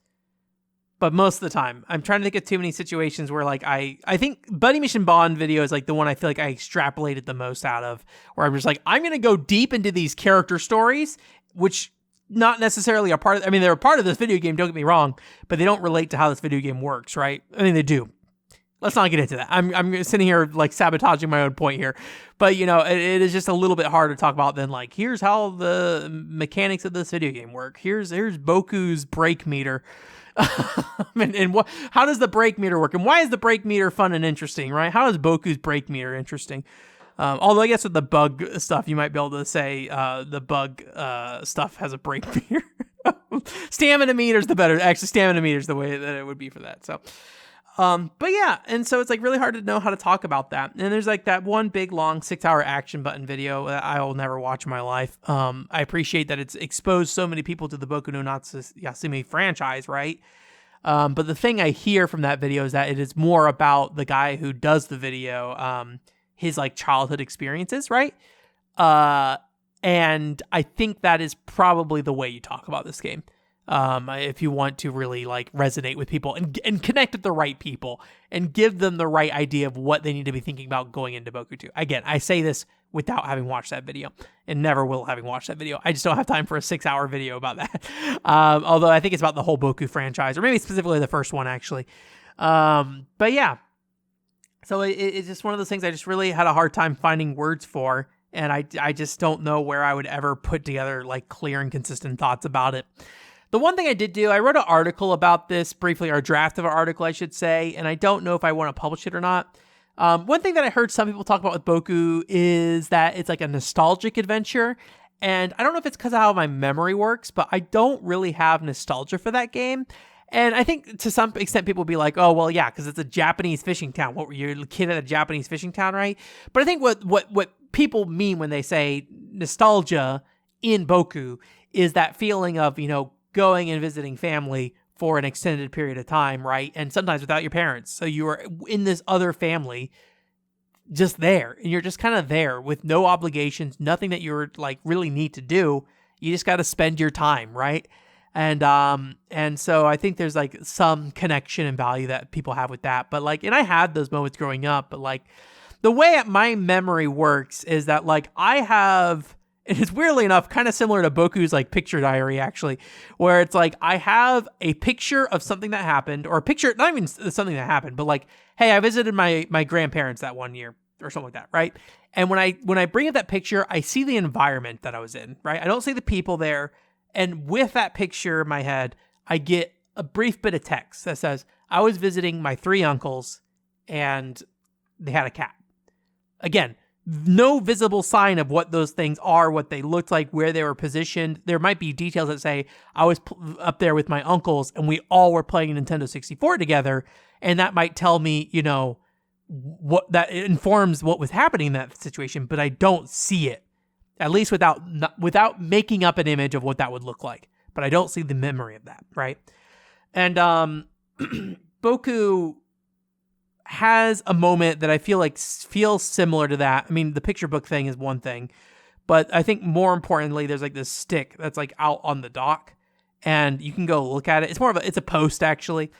but most of the time. I'm trying to think of too many situations where, like, I think Buddy Mission Bond video is like the one I feel like I extrapolated the most out of, where I'm just like, I'm going to go deep into these character stories, which not necessarily are part of, they're a part of this video game, don't get me wrong, but they don't relate to how this video game works, right? I mean, they do. Let's not get into that. I'm sitting here like sabotaging my own point here, but it is just a little bit harder to talk about than like, here's how the mechanics of this video game work. Here's Boku's brake meter, and how does the brake meter work, and why is the brake meter fun and interesting, right? How is Boku's brake meter interesting? Although I guess with the bug stuff, you might be able to say the bug stuff has a brake meter. Stamina meter's the better. Actually, stamina meter's the way that it would be for that. So. But yeah, and so it's like really hard to know how to talk about that. And there's like that one big long 6-hour action button video that I will never watch in my life. I appreciate that it's exposed so many people to the Boku no Natsuyasumi franchise, right? But the thing I hear from that video is that it is more about the guy who does the video, his like childhood experiences, right? And I think that is probably the way you talk about this game. if you want to really like resonate with people and connect with the right people and give them the right idea of what they need to be thinking about going into Boku 2. Again, I say this without having watched that video and never will having watched that video. I just don't have time for a 6-hour video about that. Although I think it's about the whole Boku franchise, or maybe specifically the first one actually. But yeah, so it's just one of those things I just really had a hard time finding words for. And I just don't know where I would ever put together like clear and consistent thoughts about it. The one thing I did do, I wrote an article about this briefly, or a draft of an article, I should say, and I don't know if I want to publish it or not. One thing that I heard some people talk about with Boku is that it's like a nostalgic adventure, and I don't know if it's because of how my memory works, but I don't really have nostalgia for that game. And I think to some extent people will be like, oh, well, yeah, because it's a Japanese fishing town. What were you, a kid at a Japanese fishing town, right? But I think what people mean when they say nostalgia in Boku is that feeling of, going and visiting family for an extended period of time, right? And sometimes without your parents. So you are in this other family just there, and you're just kind of there with no obligations, nothing that you're like really need to do. You just got to spend your time, right? And so I think there's like some connection and value that people have with that. But like, and I had those moments growing up, but like the way my memory works is that like I have, and it's weirdly enough kind of similar to Boku's like picture diary actually, where it's like I have a picture of something that happened, or a picture, not even something that happened, but like, hey, I visited my grandparents that one year or something like that, right? And when I bring up that picture, I see the environment that I was in, right? I don't see the people there. And with that picture in my head, I get a brief bit of text that says, I was visiting my 3 uncles and they had a cat. Again, no visible sign of what those things are, what they looked like, where they were positioned. There might be details that say I was up there with my uncles and we all were playing Nintendo 64 together. And that might tell me, what that informs what was happening in that situation, but I don't see it, at least without making up an image of what that would look like. But I don't see the memory of that, right? And Boku has a moment that I feel like feels similar to that. I mean, the picture book thing is one thing, but I think more importantly, there's like this stick that's like out on the dock, and you can go look at it. It's a post actually,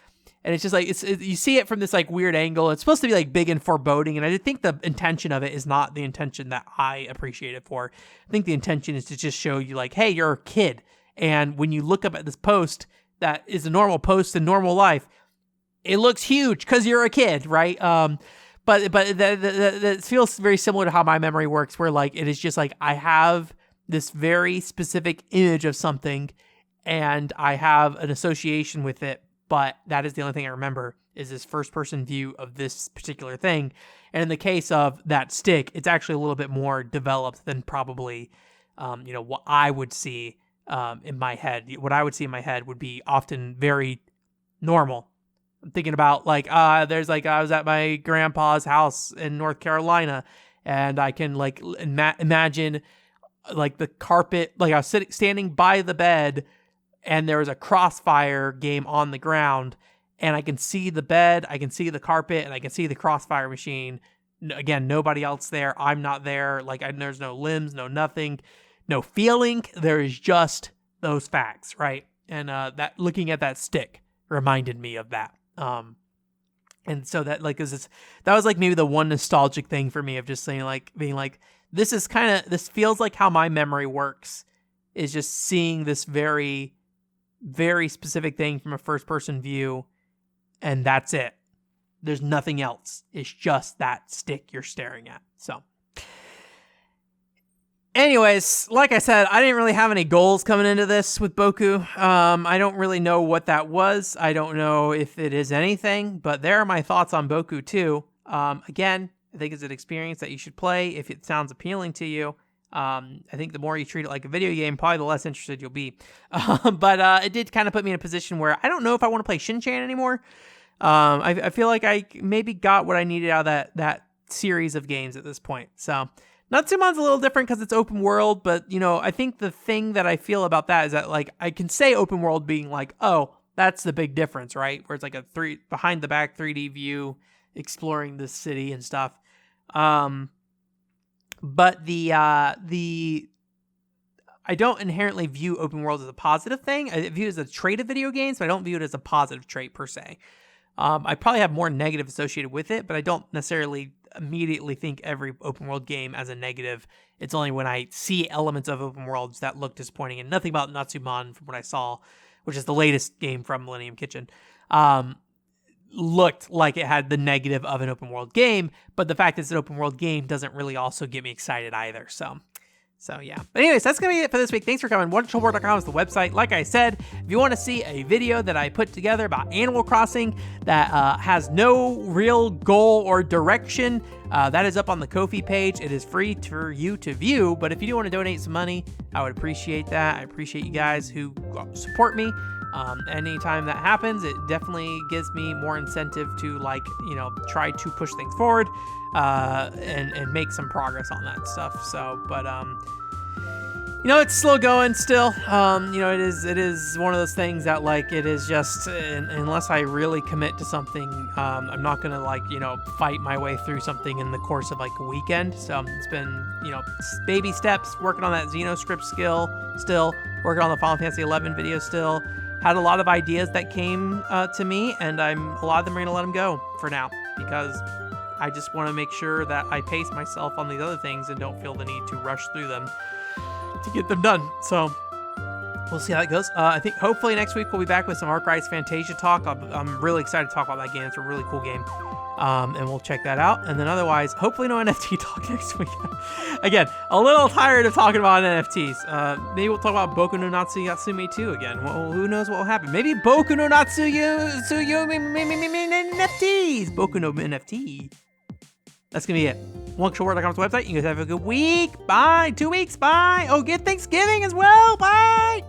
and it's just like you see it from this like weird angle. It's supposed to be like big and foreboding, and I think the intention of it is not the intention that I appreciate it for. I think the intention is to just show you like, hey, you're a kid, and when you look up at this post that is a normal post in normal life, it looks huge because you're a kid, right? But that feels very similar to how my memory works, where like it is just like I have this very specific image of something, and I have an association with it, but that is the only thing I remember is this first-person view of this particular thing. And in the case of that stick, it's actually a little bit more developed than probably, what I would see in my head. What I would see in my head would be often very normal. I'm thinking about like, I was at my grandpa's house in North Carolina, and I can like imagine like the carpet, like I was standing by the bed, and there was a Crossfire game on the ground, and I can see the bed, I can see the carpet, and I can see the Crossfire machine. Again, nobody else there. I'm not there. Like there's no limbs, no nothing, no feeling. There is just those facts, right? And that looking at that stick reminded me of that. And so that like that was like maybe the one nostalgic thing for me of just saying like being like this feels like how my memory works, is just seeing this very, very specific thing from a first person view, and that's it. There's nothing else. It's just that stick you're staring at. So anyways, like I said, I didn't really have any goals coming into this with Boku. I don't really know what that was. I don't know if it is anything, but there are my thoughts on Boku too. Again, I think it's an experience that you should play if it sounds appealing to you. I think the more you treat it like a video game, probably the less interested you'll be. But it did kind of put me in a position where I don't know if I want to play Shin-Chan anymore. I feel like I maybe got what I needed out of that series of games at this point. So Natsumon's a little different because it's open world, but I think the thing that I feel about that is that like I can say open world being like, oh, that's the big difference, right? Where it's like a behind the back 3D view exploring the city and stuff. But I I don't inherently view open world as a positive thing. I view it as a trait of video games, but I don't view it as a positive trait per se. I probably have more negative associated with it, but I don't necessarily immediately think every open world game as a negative. It's only when I see elements of open worlds that look disappointing, and nothing about Natsuyasumi from what I saw, which is the latest game from Millennium Kitchen, looked like it had the negative of an open world game, but the fact that it's an open world game doesn't really also get me excited either. So yeah. But anyways, that's going to be it for this week. Thanks for coming. OneTrillboard.com is the website. Like I said, if you want to see a video that I put together about Animal Crossing that has no real goal or direction, that is up on the Ko-fi page. It is free for you to view, but if you do want to donate some money, I would appreciate that. I appreciate you guys who support me. Anytime that happens, it definitely gives me more incentive to try to push things forward and make some progress on that stuff. So, but it's slow going still. It is one of those things that it is just unless I really commit to something, I'm not gonna fight my way through something in the course of a weekend. So it's been baby steps, working on that Xenoscript skill, still working on the Final Fantasy 11 video still. Had a lot of ideas that came to me, and a lot of them are gonna let them go for now because I just want to make sure that I pace myself on these other things and don't feel the need to rush through them to get them done. So we'll see how that goes. I think hopefully next week we'll be back with some Arc-Rise Fantasia talk. I'm really excited to talk about that game. It's a really cool game. And we'll check that out. And then otherwise, hopefully no NFT talk next week. Again, a little tired of talking about NFTs. Maybe we'll talk about Boku no Natsuyasumi too again. Well, who knows what will happen? Maybe Boku no Natsuyasumi NFTs. Boku no NFT. That's going to be it. OneTrillboard.com's website. You guys have a good week. Bye. 2 weeks. Bye. Oh, get Thanksgiving as well. Bye.